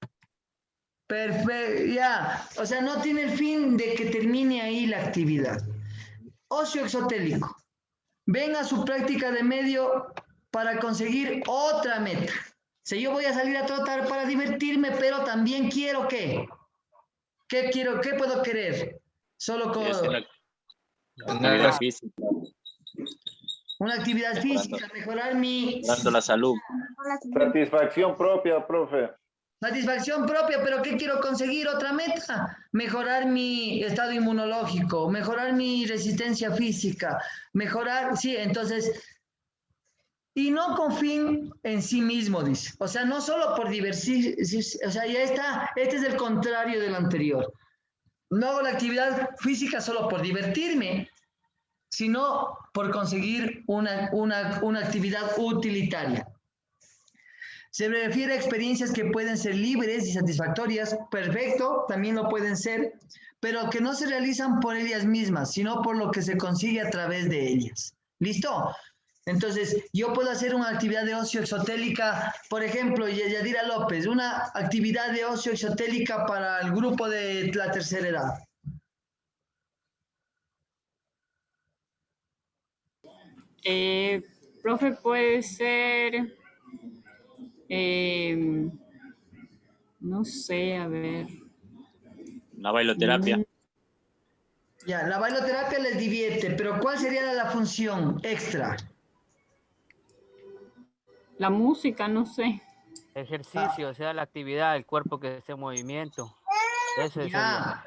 Perfecto, ya. O sea, no tiene el fin de que termine ahí la actividad. Ocio exotélico. Ven a su práctica de medio para conseguir otra meta. O sea, yo voy a salir a trotar para divertirme, pero también quiero ¿qué? ¿Qué quiero? ¿Qué puedo querer? Solo con... Actividad física. Una actividad física, mejorar mi... Dando la salud. Satisfacción propia, profe. Satisfacción propia, pero ¿qué quiero conseguir? Otra meta. Mejorar mi estado inmunológico, mejorar mi resistencia física, mejorar, sí, entonces, y no con fin en sí mismo, dice. O sea, no solo por divertir, o sea, ya está, este es el contrario del anterior. No hago la actividad física solo por divertirme, sino por conseguir una actividad utilitaria. Se refiere a experiencias que pueden ser libres y satisfactorias, perfecto, también lo pueden ser, pero que no se realizan por ellas mismas, sino por lo que se consigue a través de ellas. ¿Listo? Entonces, yo puedo hacer una actividad de ocio exotélica, por ejemplo, Yadira López, una actividad de ocio exotélica para el grupo de la tercera edad. Profe, puede ser, no sé, a ver. La bailoterapia. Ya, la bailoterapia les divierte, pero ¿cuál sería la función extra? La música, no sé. Ejercicio, o sea, la actividad, el cuerpo que esté en movimiento. Eso es ya,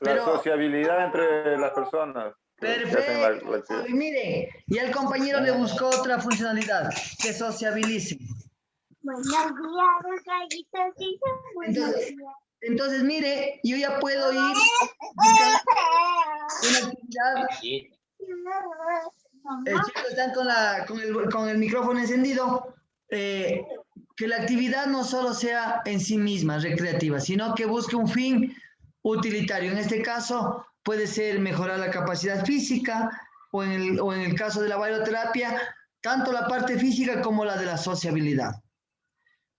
la sociabilidad entre las personas. Perfecto. Y mire, y el compañero le buscó otra funcionalidad, que sociabilice. Entonces, mire, yo ya puedo ir a una actividad. Chicos, están con el micrófono encendido. Que la actividad no solo sea en sí misma recreativa, sino que busque un fin utilitario. En este caso, puede ser mejorar la capacidad física o en el caso de la bailoterapia, tanto la parte física como la de la sociabilidad.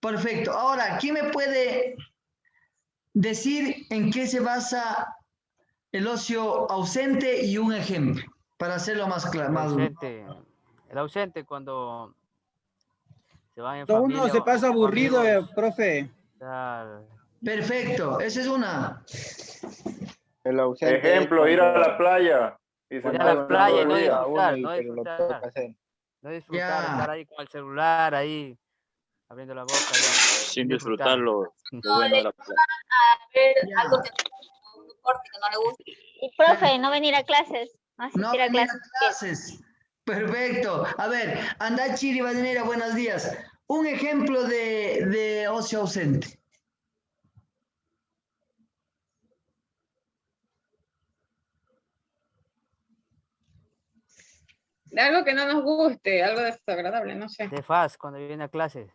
Perfecto. Ahora, ¿quién me puede decir en qué se basa el ocio ausente y un ejemplo? Para hacerlo más claro. El ausente cuando se va en familia. Uno se pasa aburrido, profe. Perfecto, esa es una. El ausente. Ejemplo, ir a la playa. Ir a la playa y no disfrutar, no disfrutar, estar ahí con el celular, ahí, abriendo la boca. Sin disfrutarlo. No le va a ver algo que no le guste. Y profe, no venir a clases. No venir a clases. Perfecto. A ver, Andachi Rivadeneira, buenos días. Un ejemplo de ocio ausente. De algo que no nos guste, algo desagradable, no sé. De faz, cuando viene a clases.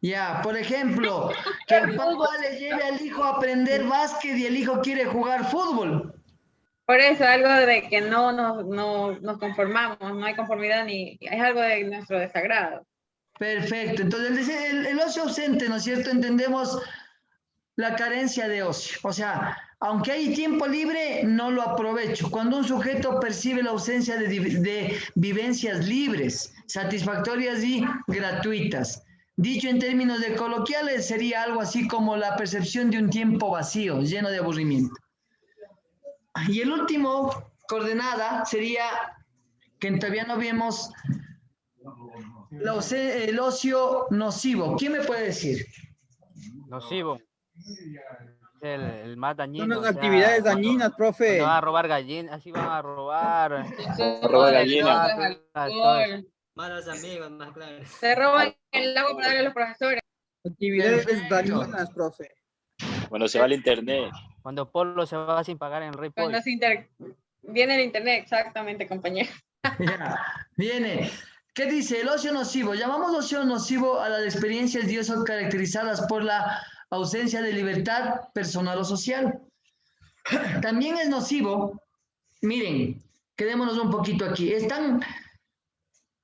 Ya, por ejemplo, que el papá le lleve al hijo a aprender básquet y el hijo quiere jugar fútbol. Por eso, algo de que no nos conformamos, no hay conformidad ni es algo de nuestro desagrado. Perfecto, entonces el ocio ausente, ¿no es cierto? Entendemos la carencia de ocio, o sea, aunque hay tiempo libre, no lo aprovecho. Cuando un sujeto percibe la ausencia de vivencias libres, satisfactorias y gratuitas. Dicho en términos de coloquiales, sería algo así como la percepción de un tiempo vacío, lleno de aburrimiento. Y el último coordenada sería, que todavía no vemos, el ocio nocivo. ¿Quién me puede decir? Nocivo. El más dañino. Son las actividades dañinas, profe. Van a robar gallinas, así van a robar. Robar gallinas. Malos amigos, más claro. Se roban el agua para darle a los profesores. Actividades dañinas, profe. Cuando se va al internet. Cuando Polo se va sin pagar en Rey Polo. Cuando viene el internet, exactamente, compañero. Ya, viene. ¿Qué dice? El ocio nocivo. Llamamos ocio nocivo a las experiencias de ocio caracterizadas por la ausencia de libertad personal o social. También es nocivo, miren, quedémonos un poquito aquí.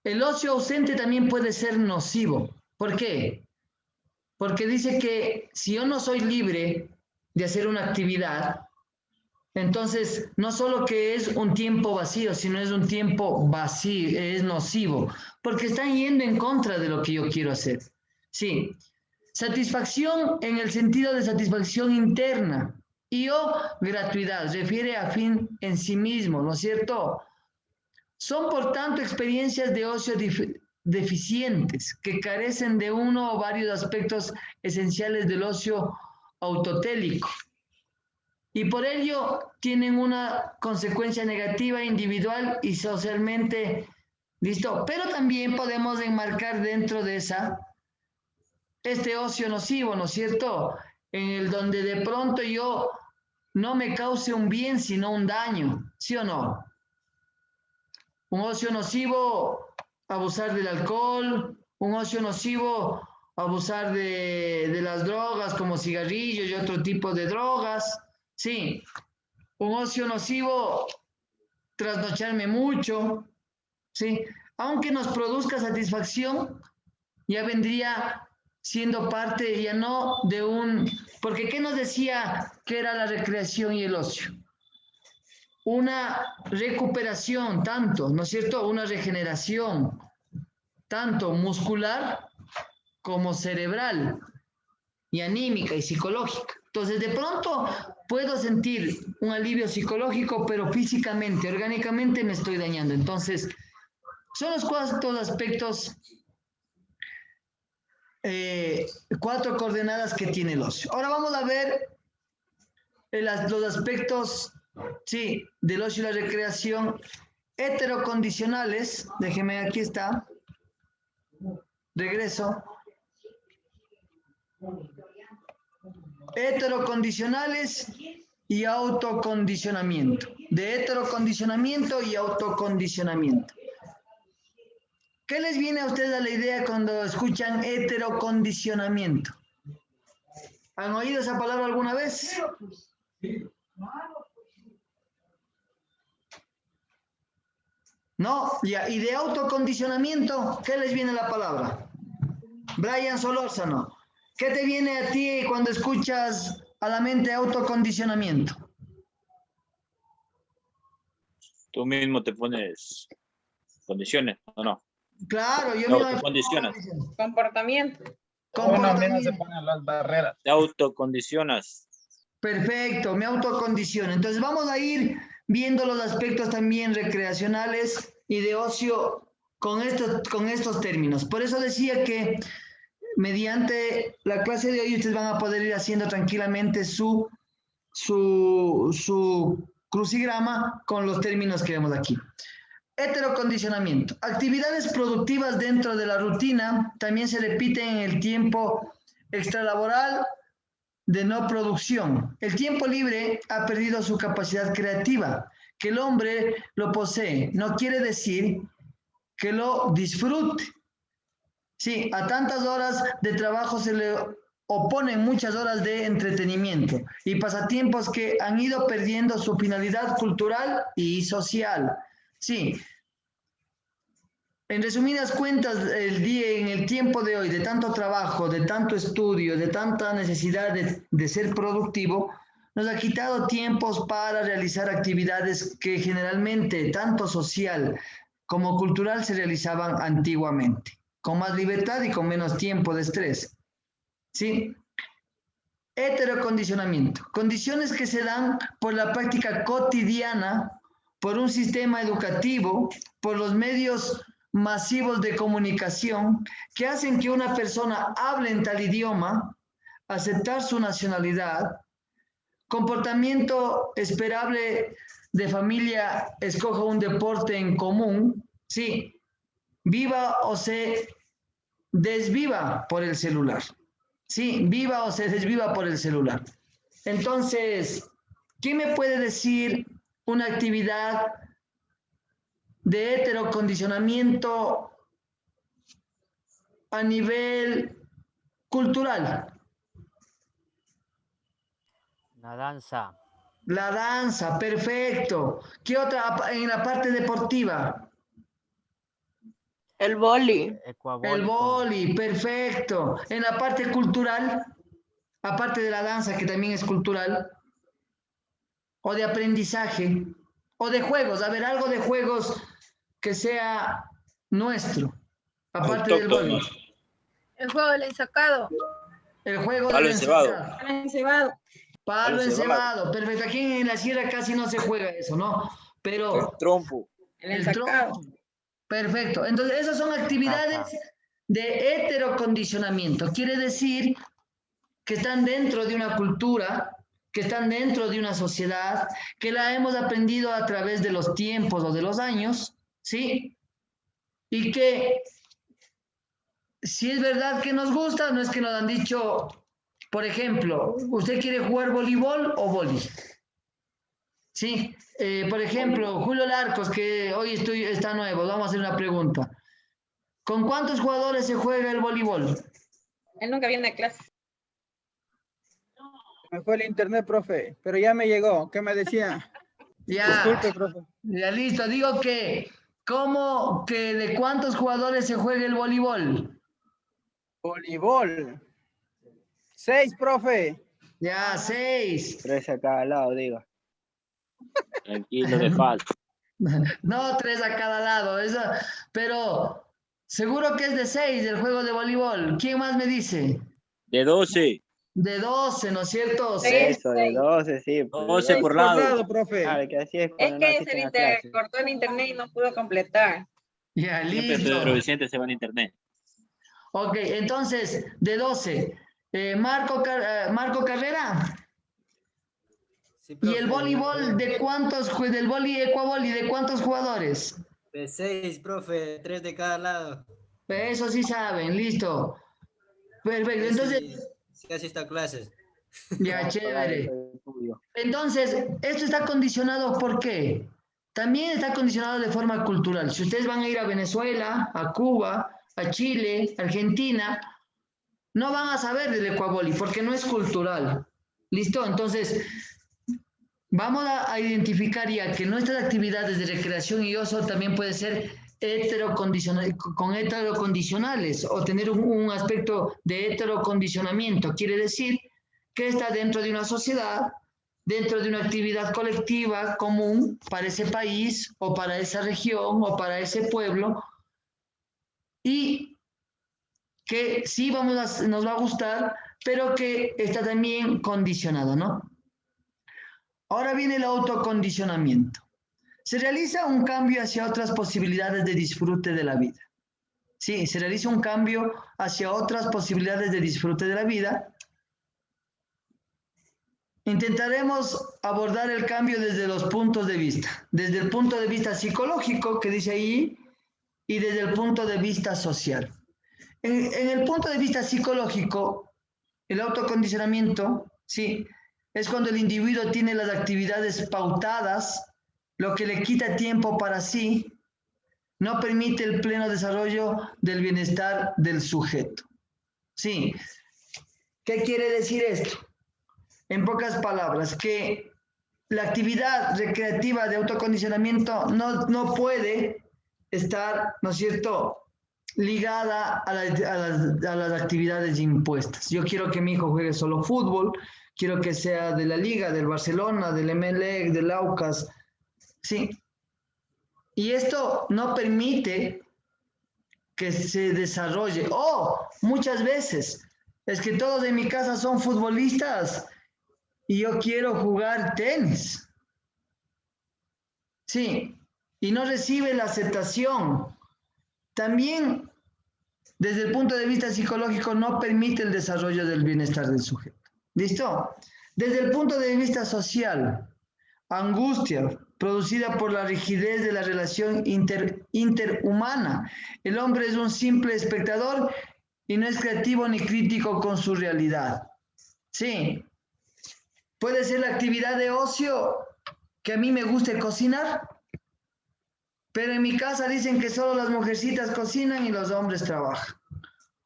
El ocio ausente también puede ser nocivo. ¿Por qué? Porque dice que si yo no soy libre de hacer una actividad, entonces no solo que es un tiempo vacío, sino es un tiempo vacío, es nocivo, porque están yendo en contra de lo que yo quiero hacer. Sí, satisfacción en el sentido de satisfacción interna y o gratuidad, refiere a fin en sí mismo, ¿no es cierto? Son por tanto experiencias de ocio deficientes, que carecen de uno o varios aspectos esenciales del ocio autotélico. Y por ello tienen una consecuencia negativa individual y socialmente, ¿listo? Pero también podemos enmarcar dentro de este ocio nocivo, ¿no es cierto? En el donde de pronto yo no me cause un bien, sino un daño, ¿sí o no? Un ocio nocivo, abusar del alcohol, un ocio nocivo, abusar de las drogas como cigarrillos y otro tipo de drogas, sí. Un ocio nocivo, trasnocharme mucho, sí. Aunque nos produzca satisfacción, ya vendría siendo parte ya no de un... Porque ¿qué nos decía que era la recreación y el ocio? Una recuperación tanto, ¿no es cierto? Una regeneración tanto muscular como cerebral y anímica y psicológica. Entonces, de pronto puedo sentir un alivio psicológico, pero físicamente, orgánicamente me estoy dañando. Entonces, son los 4 aspectos, 4 coordenadas que tiene el ocio. Ahora vamos a ver los aspectos, sí, del ocio y la recreación heterocondicionales. Déjeme, aquí está. Regreso. Heterocondicionales y autocondicionamiento. De heterocondicionamiento y autocondicionamiento. ¿Qué les viene a ustedes a la idea cuando escuchan heterocondicionamiento? ¿Han oído esa palabra alguna vez? No, ya. ¿Y de autocondicionamiento? ¿Qué les viene la palabra? Brian Solórzano, ¿qué te viene a ti cuando escuchas a la mente autocondicionamiento? Tú mismo te pones condiciones, ¿o no? Claro, yo No, mismo te condicionas. Comportamiento. Uno mismo se pone las barreras. Te autocondicionas. Perfecto, me autocondiciono. Entonces vamos a ir viendo los aspectos también recreacionales y de ocio con estos términos. Por eso decía que mediante la clase de hoy ustedes van a poder ir haciendo tranquilamente su crucigrama con los términos que vemos aquí. Heterocondicionamiento. Actividades productivas dentro de la rutina también se repiten en el tiempo extralaboral de no producción. El tiempo libre ha perdido su capacidad creativa. Que el hombre lo posee no quiere decir que lo disfrute. Sí, a tantas horas de trabajo se le oponen muchas horas de entretenimiento y pasatiempos que han ido perdiendo su finalidad cultural y social. Sí. En resumidas cuentas, en el tiempo de hoy, de tanto trabajo, de tanto estudio, de tanta necesidad de ser productivo, nos ha quitado tiempos para realizar actividades que generalmente, tanto social como cultural, se realizaban antiguamente, con más libertad y con menos tiempo de estrés. ¿Sí? Heterocondicionamiento. Condiciones que se dan por la práctica cotidiana, por un sistema educativo, por los medios masivos de comunicación que hacen que una persona hable en tal idioma, aceptar su nacionalidad, comportamiento esperable de familia, escoja un deporte en común, sí, viva o se desviva por el celular, sí, viva o se desviva por el celular. Entonces, ¿quién me puede decir una actividad de heterocondicionamiento a nivel cultural? La danza. La danza, perfecto. ¿Qué otra en la parte deportiva? El boli. El boli, perfecto. En la parte cultural, aparte de la danza, que también es cultural, o de aprendizaje, o de juegos. A ver, algo de juegos que sea nuestro, aparte del boli. El juego del ensacado. El juego Palo del encebado. encebado. Palo encebado, perfecto. Aquí en la sierra casi no se juega eso, ¿no? Pero el trompo. El trompo. Perfecto. Entonces, esas son actividades de heterocondicionamiento. Quiere decir que están dentro de una cultura, que están dentro de una sociedad, que la hemos aprendido a través de los tiempos o de los años, ¿sí? Y que si es verdad que nos gusta, no es que nos han dicho, por ejemplo, ¿usted quiere jugar voleibol o vóley? Sí, por ejemplo, Julio Larcos, que hoy está nuevo, vamos a hacer una pregunta. ¿Con cuántos jugadores se juega el voleibol? Él nunca viene a clase. Me fue el internet, profe, pero ya me llegó. ¿Qué me decía? Ya. Disculpe, profe. Ya listo, digo que, ¿cómo que de cuántos jugadores se juega el voleibol? Voleibol. 6, profe. Ya, 6. 3 a cada lado, diga. Tranquilo, de falta. No, 3 a cada lado, pero seguro que es de 6 el juego de voleibol. ¿Quién más me dice? De 12. De 12, ¿no es cierto? Eso, de 12, sí. 12 por lado. Profe. Claro, que así es Es cuando no que asisten a se clase. cortó el internet y no pudo completar. Ya, Siempre listo. Pedro Vicente se va en internet. Ok, entonces, de 12. Marco Carrera. Sí, ¿Y profe, el voleibol del vóley ecuavoli, de cuántos jugadores? De 6, profe, 3 de cada lado. Eso sí saben, listo. Perfecto, entonces, Sí, así está clases. ya, chévere. Entonces, esto está condicionado ¿por qué? También está condicionado de forma cultural. Si ustedes van a ir a Venezuela, a Cuba, a Chile, Argentina, no van a saber del ecuavoli porque no es cultural. ¿Listo? Entonces, vamos a identificar ya que nuestras actividades de recreación y ocio también puede ser heterocondicionales o tener un aspecto de heterocondicionamiento. Quiere decir que está dentro de una sociedad, dentro de una actividad colectiva común para ese país o para esa región o para ese pueblo y que sí nos va a gustar, pero que está también condicionado, ¿no? Ahora viene el autocondicionamiento. Se realiza un cambio hacia otras posibilidades de disfrute de la vida. Sí, se realiza un cambio hacia otras posibilidades de disfrute de la vida. Intentaremos abordar el cambio desde los puntos de vista. Desde el punto de vista psicológico, que dice ahí, y desde el punto de vista social. En el punto de vista psicológico, el autocondicionamiento, sí, es cuando el individuo tiene las actividades pautadas, lo que le quita tiempo para sí, no permite el pleno desarrollo del bienestar del sujeto. Sí, ¿qué quiere decir esto? En pocas palabras, que la actividad recreativa de autocondicionamiento no puede estar, ¿no es cierto?, ligada a las actividades impuestas. Yo quiero que mi hijo juegue solo fútbol, quiero que sea de la Liga, del Barcelona, del Emelec, del Aucas, sí. Y esto no permite que se desarrolle. Muchas veces, es que todos en mi casa son futbolistas y yo quiero jugar tenis. Sí, y no recibe la aceptación. También, desde el punto de vista psicológico, no permite el desarrollo del bienestar del sujeto. ¿Listo? Desde el punto de vista social, angustia producida por la rigidez de la relación interhumana. El hombre es un simple espectador y no es creativo ni crítico con su realidad. Sí. Puede ser la actividad de ocio que a mí me guste cocinar, pero en mi casa dicen que solo las mujercitas cocinan y los hombres trabajan.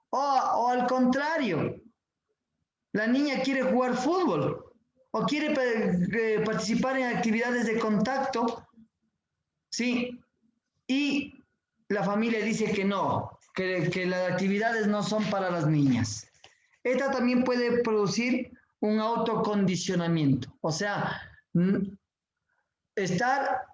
O al contrario, la niña quiere jugar fútbol o quiere participar en actividades de contacto, ¿sí? Y la familia dice que no, que las actividades no son para las niñas. Esta también puede producir un autocondicionamiento, o sea, estar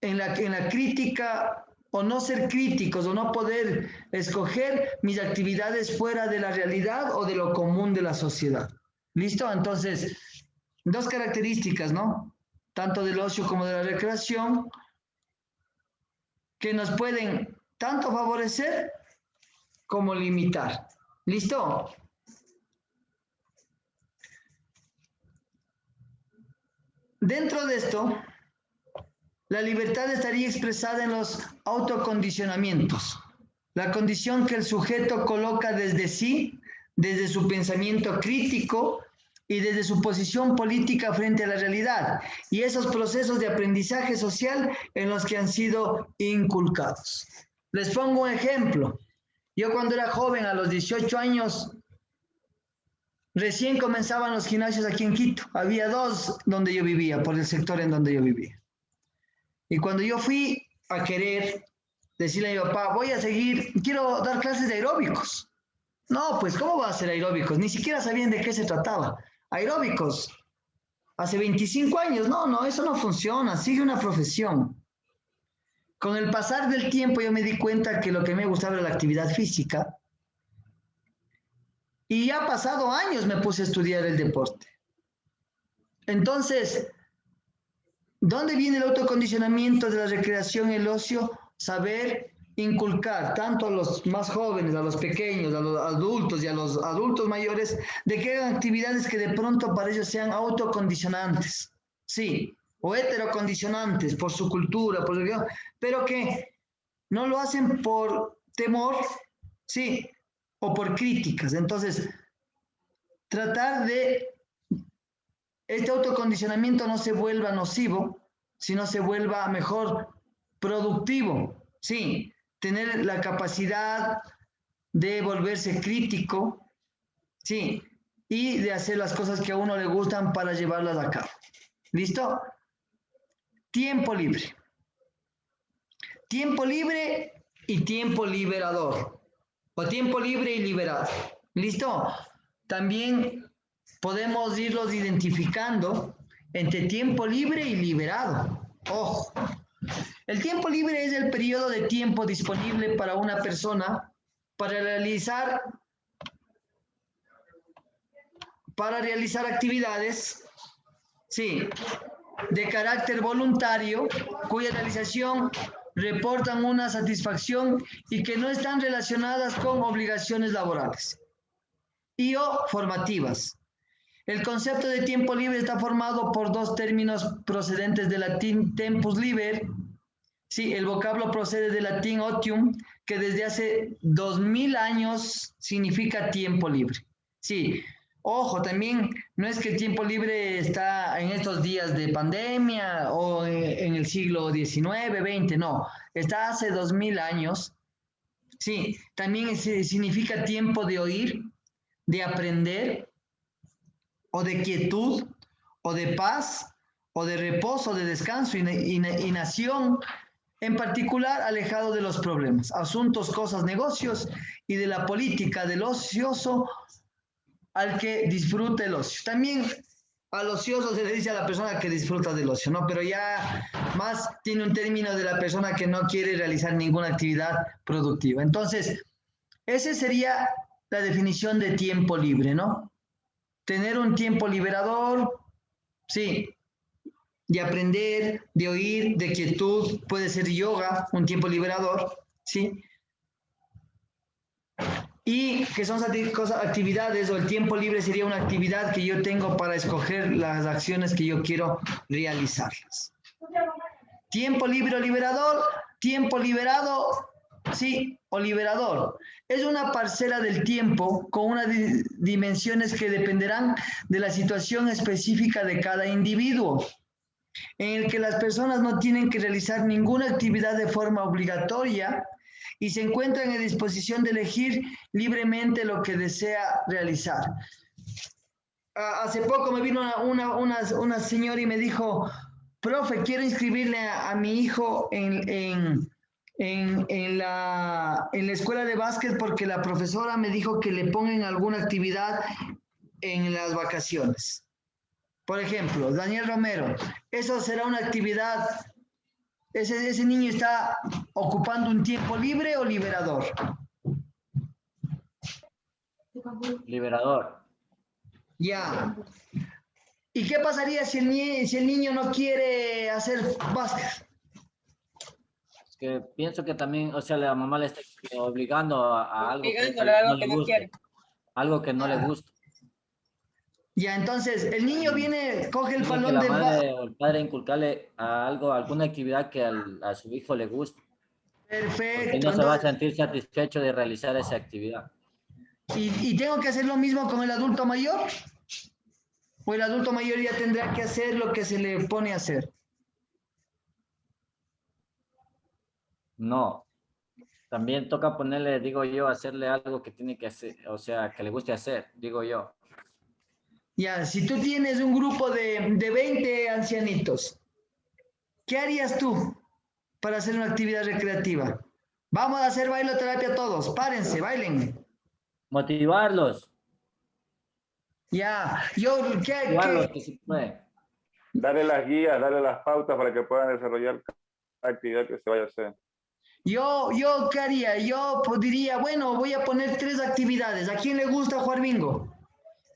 en la crítica o no ser críticos o no poder escoger mis actividades fuera de la realidad o de lo común de la sociedad. ¿Listo? Entonces, dos características, ¿no? Tanto del ocio como de la recreación. que nos pueden tanto favorecer como limitar. ¿Listo? Dentro de esto, la libertad estaría expresada en los autocondicionamientos, la condición que el sujeto coloca desde sí, desde su pensamiento crítico y desde su posición política frente a la realidad, y esos procesos de aprendizaje social en los que han sido inculcados. Les pongo un ejemplo. Yo cuando era joven, a los 18 años, recién comenzaban los gimnasios aquí en Quito. Había 2 donde yo vivía, por el sector en donde yo vivía. Y cuando yo fui a querer decirle a mi papá, voy a seguir, quiero dar clases de aeróbicos. No, pues, ¿cómo va a ser aeróbicos? Ni siquiera sabían de qué se trataba. Aeróbicos, hace 25 años, no, eso no funciona, sigue una profesión. Con el pasar del tiempo yo me di cuenta que lo que me gustaba era la actividad física. Y ya pasado años me puse a estudiar el deporte. Entonces, ¿dónde viene el autocondicionamiento de la recreación y el ocio? Saber inculcar tanto a los más jóvenes, a los pequeños, a los adultos y a los adultos mayores, de que hagan actividades que de pronto para ellos sean autocondicionantes, sí, o heterocondicionantes por su cultura, pero que no lo hacen por temor, sí, o por críticas. Entonces, tratar de este autocondicionamiento no se vuelva nocivo, sino se vuelva mejor productivo, sí, tener la capacidad de volverse crítico, sí, y de hacer las cosas que a uno le gustan para llevarlas a cabo. ¿Listo? Tiempo libre. Tiempo libre y tiempo liberador. O tiempo libre y liberado. ¿Listo? También podemos irlos identificando entre tiempo libre y liberado. Ojo. El tiempo libre es el periodo de tiempo disponible para una persona para realizar actividades, sí, de carácter voluntario, cuya realización reportan una satisfacción y que no están relacionadas con obligaciones laborales y o formativas. El concepto de tiempo libre está formado por 2 términos procedentes del latín tempus liber. Sí, el vocablo procede del latín otium, que desde hace 2000 años significa tiempo libre. Sí, ojo, también no es que el tiempo libre está en estos días de pandemia o en el siglo XIX, XX, no. Está hace 2000 años. Sí, también significa tiempo de oír, de aprender, o de quietud, o de paz, o de reposo, de descanso y nación, en particular alejado de los problemas, asuntos, cosas, negocios y de la política del ocioso al que disfruta el ocio. También al ocioso se le dice a la persona que disfruta del ocio, ¿no? Pero ya más tiene un término de la persona que no quiere realizar ninguna actividad productiva. Entonces, esa sería la definición de tiempo libre, ¿no? Tener un tiempo liberador, sí, de aprender, de oír, de quietud, puede ser yoga, un tiempo liberador, ¿sí? Y que son actividades, o el tiempo libre sería una actividad que yo tengo para escoger las acciones que yo quiero realizarlas. Tiempo libre o liberador, tiempo liberado, sí, o liberador. Es una parcela del tiempo con unas dimensiones que dependerán de la situación específica de cada individuo, en el que las personas no tienen que realizar ninguna actividad de forma obligatoria y se encuentran en disposición de elegir libremente lo que desea realizar. Hace poco me vino una señora y me dijo, profe, quiero inscribirle a mi hijo en la escuela de básquet porque la profesora me dijo que le pongan alguna actividad en las vacaciones. Por ejemplo, Daniel Romero, eso será una actividad, ese niño está ocupando un tiempo libre o liberador. Liberador. Ya. ¿Y qué pasaría si el niño no quiere hacer básquet? Es que pienso que también, o sea, la mamá le está obligando a algo que Obligándole a algo no que le no guste. quiere. Algo que no le gusta. Ya, entonces, el niño viene, coge el Tiene que balón la de madre o el padre inculcarle a algo, alguna actividad que a su hijo le guste. Porque Perfecto. no se va a Entonces, sentir satisfecho de realizar esa actividad. ¿y tengo que hacer lo mismo con el adulto mayor? ¿O el adulto mayor ya tendrá que hacer lo que se le pone a hacer? No. También toca ponerle, digo yo, hacerle algo que tiene que hacer, o sea, que le guste hacer, digo yo. Ya, si tú tienes un grupo de 20 ancianitos, ¿qué harías tú para hacer una actividad recreativa? Vamos a hacer bailoterapia todos, párense, bailen. Motivarlos. Ya, Motivarlos que se puede. Darle las guías, darle las pautas para que puedan desarrollar la actividad que se vaya a hacer. Yo, ¿qué haría? Yo diría, bueno, voy a poner 3 actividades. ¿A quién le gusta jugar bingo?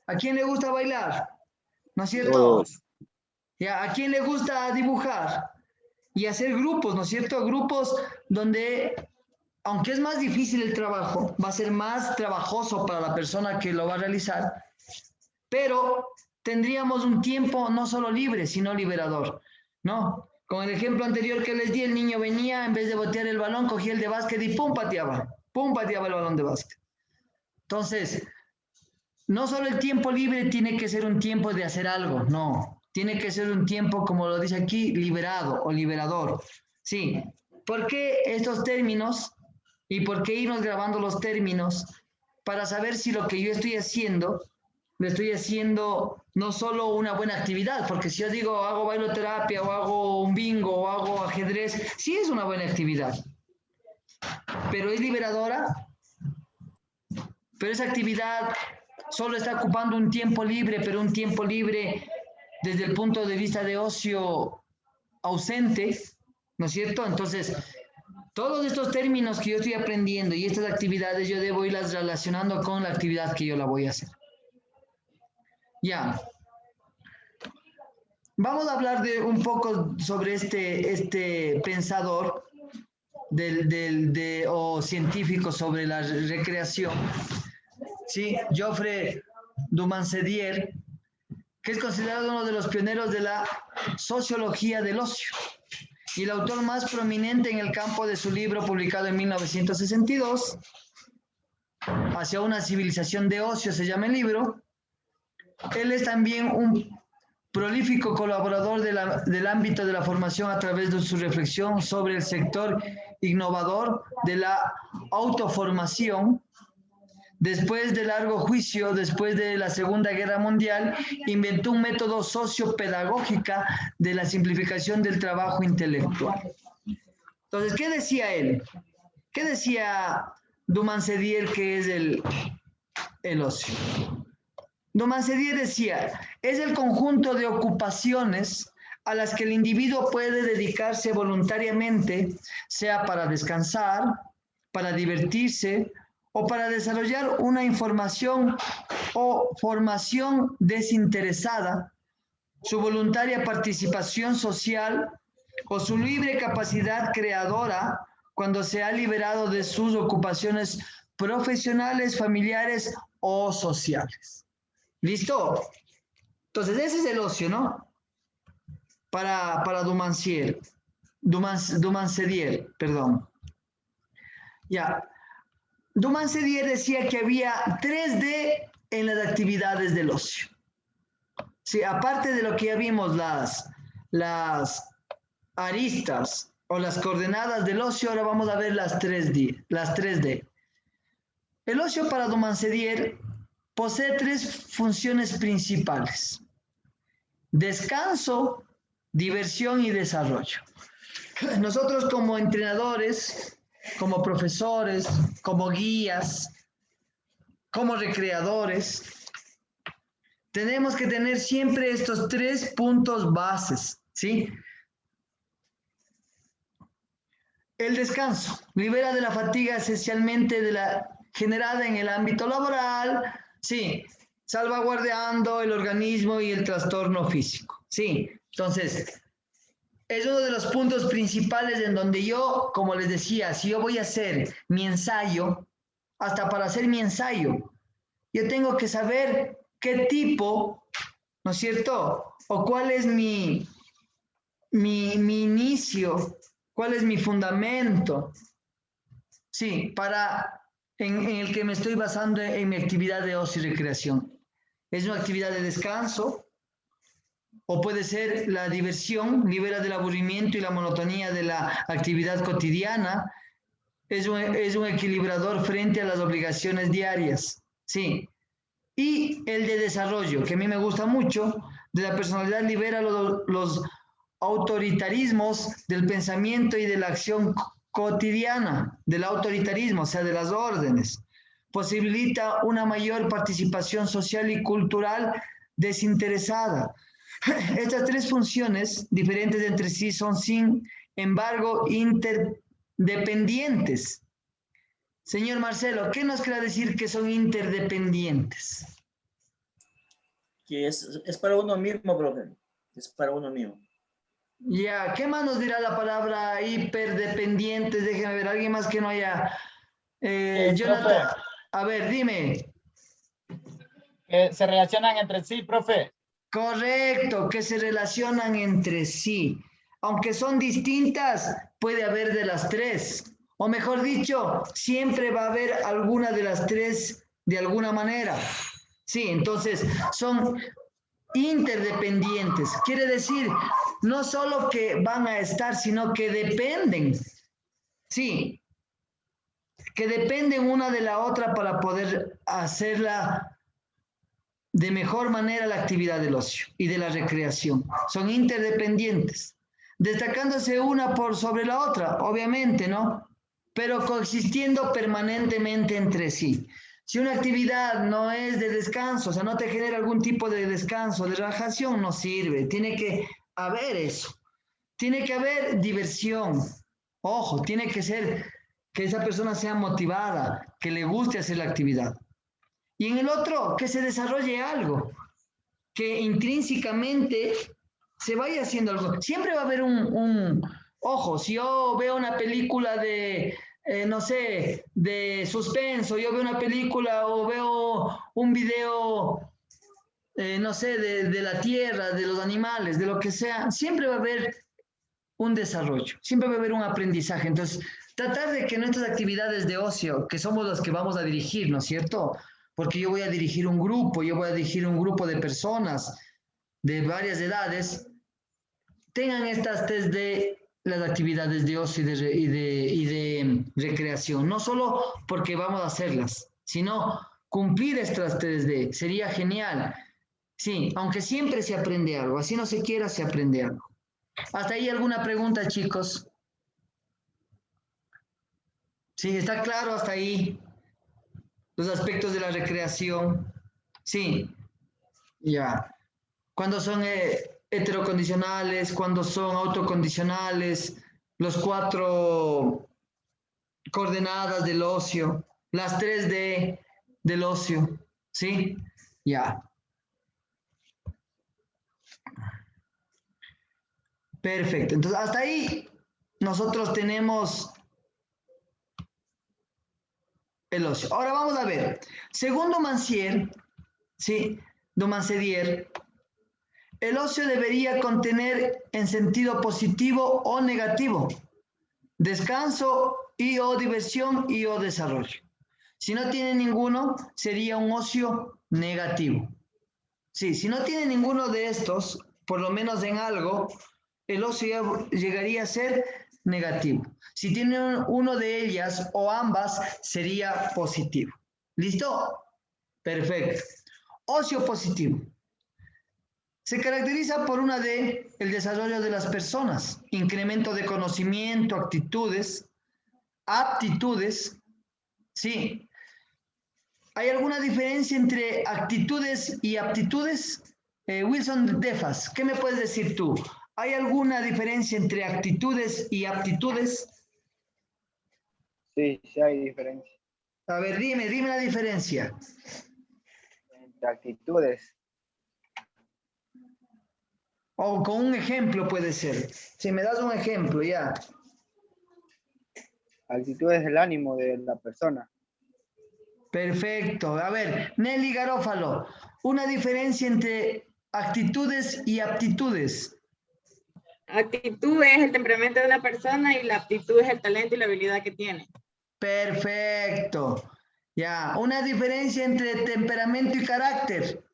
¿A quién le gusta bailar? ¿No es cierto? Todos. Ya, ¿a quién le gusta dibujar? Y hacer grupos, ¿no es cierto? Grupos donde, aunque es más difícil el trabajo, va a ser más trabajoso para la persona que lo va a realizar, pero tendríamos un tiempo no solo libre, sino liberador, ¿no? Con el ejemplo anterior que les di, el niño venía, en vez de botear el balón, cogía el de básquet y pum, pateaba el balón de básquet. Entonces, no solo el tiempo libre tiene que ser un tiempo de hacer algo, no. Tiene que ser un tiempo, como lo dice aquí, liberado o liberador. Sí. ¿Por qué estos términos? ¿Y por qué irnos grabando los términos? Para saber si lo que yo estoy haciendo, lo estoy haciendo no solo una buena actividad, porque si yo digo hago bailoterapia o hago un bingo o hago ajedrez, sí es una buena actividad. Pero es liberadora. Pero esa actividad solo está ocupando un tiempo libre, pero un tiempo libre desde el punto de vista de ocio ausente, ¿no es cierto? Entonces, todos estos términos que yo estoy aprendiendo y estas actividades yo debo irlas relacionando con la actividad que yo la voy a hacer. Ya. Vamos a hablar de un poco sobre este pensador o científico sobre la recreación. Sí, Geoffrey Dumansedier, que es considerado uno de los pioneros de la sociología del ocio y el autor más prominente en el campo de su libro publicado en 1962, Hacia una civilización de ocio se llama el libro. Él es también un prolífico colaborador del ámbito de la formación a través de su reflexión sobre el sector innovador de la autoformación. Después de largo juicio, después de la Segunda Guerra Mundial, inventó un método sociopedagógico de la simplificación del trabajo intelectual. Entonces, ¿qué decía él? ¿Qué decía Dumansedier que es el ocio? Dumansedier decía, es el conjunto de ocupaciones a las que el individuo puede dedicarse voluntariamente, sea para descansar, para divertirse, o para desarrollar una información o formación desinteresada, su voluntaria participación social o su libre capacidad creadora cuando se ha liberado de sus ocupaciones profesionales, familiares o sociales. ¿Listo? Entonces, ese es el ocio, ¿no? Para Dumansedier, perdón. Ya. Dumansedier decía que había 3D en las actividades del ocio. Sí, aparte de lo que ya vimos, las aristas o las coordenadas del ocio, ahora vamos a ver las 3D. El ocio para Dumansedier posee 3 funciones principales: descanso, diversión y desarrollo. Nosotros como entrenadores, como profesores, como guías, como recreadores, tenemos que tener siempre estos 3 puntos bases, ¿sí? El descanso libera de la fatiga esencialmente generada en el ámbito laboral, sí, salvaguardando el organismo y el trastorno físico, sí. Entonces, es uno de los puntos principales en donde yo, como les decía, si yo voy a hacer mi ensayo, hasta para hacer mi ensayo, yo tengo que saber qué tipo, ¿no es cierto? O cuál es mi inicio, cuál es mi fundamento. Sí, en el que me estoy basando en mi actividad de ocio y recreación. ¿Es una actividad de descanso? O puede ser la diversión, libera del aburrimiento y la monotonía de la actividad cotidiana. Es un equilibrador frente a las obligaciones diarias. Sí. Y el de desarrollo, que a mí me gusta mucho, de la personalidad libera los autoritarismos del pensamiento y de la acción cotidiana, del autoritarismo, o sea, de las órdenes. Posibilita una mayor participación social y cultural desinteresada. Estas tres funciones, diferentes entre sí, son sin embargo interdependientes. Señor Marcelo, ¿qué nos quiere decir que son interdependientes? Que es para uno mismo, profe. Es para uno mismo. Ya, ¿qué más nos dirá la palabra hiperdependientes? Déjenme ver, alguien más que no haya... Jonathan, profe. A ver, dime. Que se relacionan entre sí, profe. Correcto, que se relacionan entre sí. Aunque son distintas, puede haber de las tres. O mejor dicho, siempre va a haber alguna de las tres de alguna manera. Sí, entonces son interdependientes. Quiere decir, no solo que van a estar, sino que dependen. Sí, que dependen una de la otra para poder hacerla de mejor manera la actividad del ocio y de la recreación. Son interdependientes, destacándose una por sobre la otra, obviamente, ¿no? Pero coexistiendo permanentemente entre sí. Si una actividad no es de descanso, o sea, no te genera algún tipo de descanso, de relajación, no sirve. Tiene que haber eso. Tiene que haber diversión. Ojo, tiene que ser que esa persona sea motivada, que le guste hacer la actividad. Y en el otro, que se desarrolle algo, que intrínsecamente se vaya haciendo algo. Siempre va a haber ojo, si yo veo una película de, no sé, de suspenso, yo veo una película o veo un video, no sé, de la tierra, de los animales, de lo que sea, siempre va a haber un desarrollo, siempre va a haber un aprendizaje. Entonces, tratar de que nuestras actividades de ocio, que somos las que vamos a dirigir, ¿no es cierto?, porque yo voy a dirigir un grupo, de personas de varias edades, tengan estas tres de las actividades de ocio y de recreación. No solo porque vamos a hacerlas, sino cumplir estas 3D. Sería genial. Sí, aunque siempre se aprende algo. Así no se quiera, se aprende algo. ¿Hasta ahí alguna pregunta, chicos? Sí, ¿está claro hasta ahí? Los aspectos de la recreación. Sí, ya. Cuando son heterocondicionales, cuando son autocondicionales, los 4 coordenadas del ocio, las 3D del ocio. ¿Sí? Ya. Perfecto. Entonces, hasta ahí nosotros tenemos el ocio. Ahora vamos a ver. Según Domancier, ¿sí? Domancier, el ocio debería contener en sentido positivo o negativo, descanso y o diversión y o desarrollo. Si no tiene ninguno, sería un ocio negativo. Sí, si no tiene ninguno de estos, por lo menos en algo, el ocio llegaría a ser negativo. Si tiene uno de ellas o ambas, sería positivo. ¿Listo? Perfecto. Ocio positivo. Se caracteriza por una D, el desarrollo de las personas, incremento de conocimiento, actitudes, aptitudes. Sí. ¿Hay alguna diferencia entre actitudes y aptitudes? Wilson Defas, ¿qué me puedes decir tú? ¿Hay alguna diferencia entre actitudes y aptitudes? Sí, sí hay diferencia. A ver, dime la diferencia. Entre actitudes. O con un ejemplo puede ser. Si me das un ejemplo, ya. Actitud es el ánimo de la persona. Perfecto. A ver, Nelly Garófalo, una diferencia entre actitudes y aptitudes. Actitud es el temperamento de una persona y la aptitud es el talento y la habilidad que tiene. Perfecto. Ya, una diferencia entre temperamento y carácter.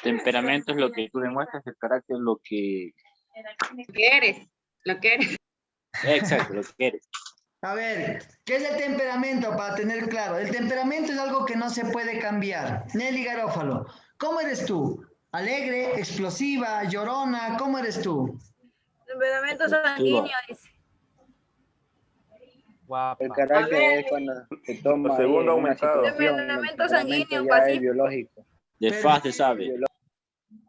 Temperamento es lo que tú demuestras, el carácter es lo que... Lo que eres. Exacto, lo que eres. A ver, ¿qué es el temperamento? Para tener claro, el temperamento es algo que no se puede cambiar. Nelly Garófalo, ¿cómo eres tú? ¿Alegre, explosiva, llorona? ¿Cómo eres tú? Temperamento sanguíneo, dice. Guapa. El carácter es cuando se toma segundo aumentado. Temperamento sanguíneo, ya pacífico. es biológico. De faz te sabe.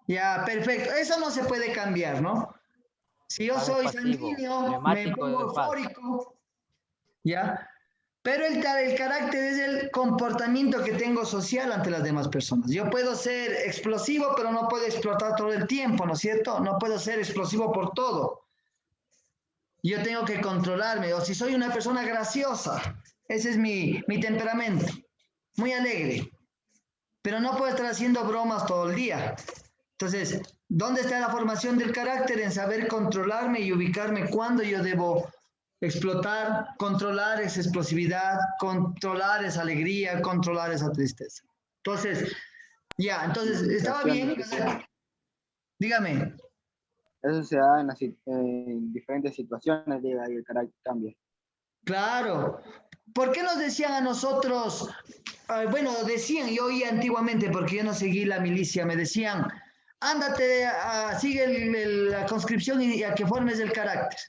Ya, perfecto. Eso no se puede cambiar, ¿no? Si yo soy sanguíneo, me pongo eufórico, ¿ya? Pero el carácter es el comportamiento que tengo social ante las demás personas. Yo puedo ser explosivo, pero no puedo explotar todo el tiempo, ¿no es cierto? No puedo ser explosivo por todo. Yo tengo que controlarme. O si soy una persona graciosa, ese es mi temperamento. Muy alegre. Pero no puedo estar haciendo bromas todo el día. Entonces, ¿dónde está la formación del carácter? En saber controlarme y ubicarme cuando yo debo explotar, controlar esa explosividad, controlar esa alegría, controlar esa tristeza. Entonces, ya, entonces, ¿estaba bien? Dígame. Eso se da en diferentes situaciones, diga, y el carácter cambia. Claro. ¿Por qué nos decían a nosotros? Bueno, decían, yo oía antiguamente, porque yo no seguí la milicia, me decían, ándate, sigue la conscripción y a que formes el carácter.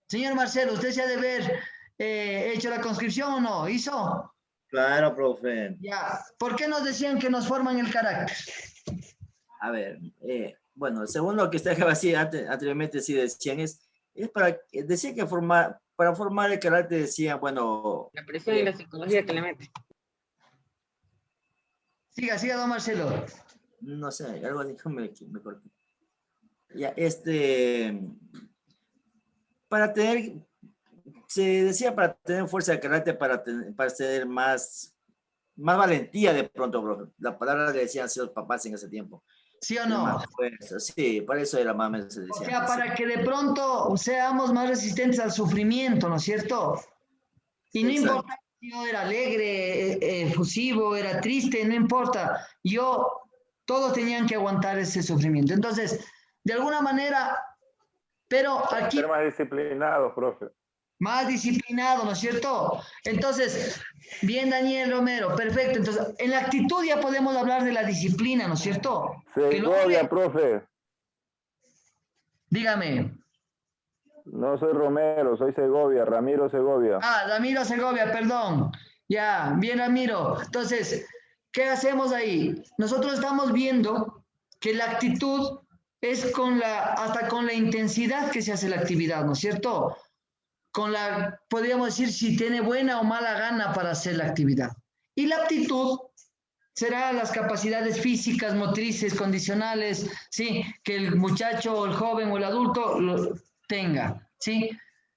Señor Marcelo, ¿usted se ha de haber hecho la conscripción o no? ¿Hizo? Claro, profe. Ya. ¿Por qué nos decían que nos forman el carácter? A ver, bueno, según lo que usted acaba de decir anteriormente, sí decían, decía que para formar el carácter decían, bueno... La presión y la psicología que le mete. Siga, don Marcelo. No sé, algo dijo, me corté. Ya, se decía para tener fuerza de carácter, para tener más valentía de pronto, bro. La palabra le decían a los papás en ese tiempo. ¿Sí o no? Sí, para eso era más o menos. O sea, para que de pronto seamos más resistentes al sufrimiento, ¿no es cierto? Y no importa si yo era alegre, efusivo, era triste, no importa. Todos tenían que aguantar ese sufrimiento. Entonces, de alguna manera, pero aquí... Ser más disciplinados, profe. Más disciplinado, ¿no es cierto? Entonces, bien, Daniel Romero, perfecto. Entonces, en la actitud ya podemos hablar de la disciplina, ¿no es cierto? Segovia, profe. Dígame. No soy Romero, soy Segovia, Ramiro Segovia. Ramiro Segovia, perdón. Ya, bien, Ramiro. Entonces, ¿qué hacemos ahí? Nosotros estamos viendo que la actitud es hasta con la intensidad que se hace la actividad, ¿no es cierto? Podríamos decir si tiene buena o mala gana para hacer la actividad. Y la aptitud será las capacidades físicas, motrices, condicionales, ¿sí? Que el muchacho, o el joven o el adulto lo tenga, ¿sí?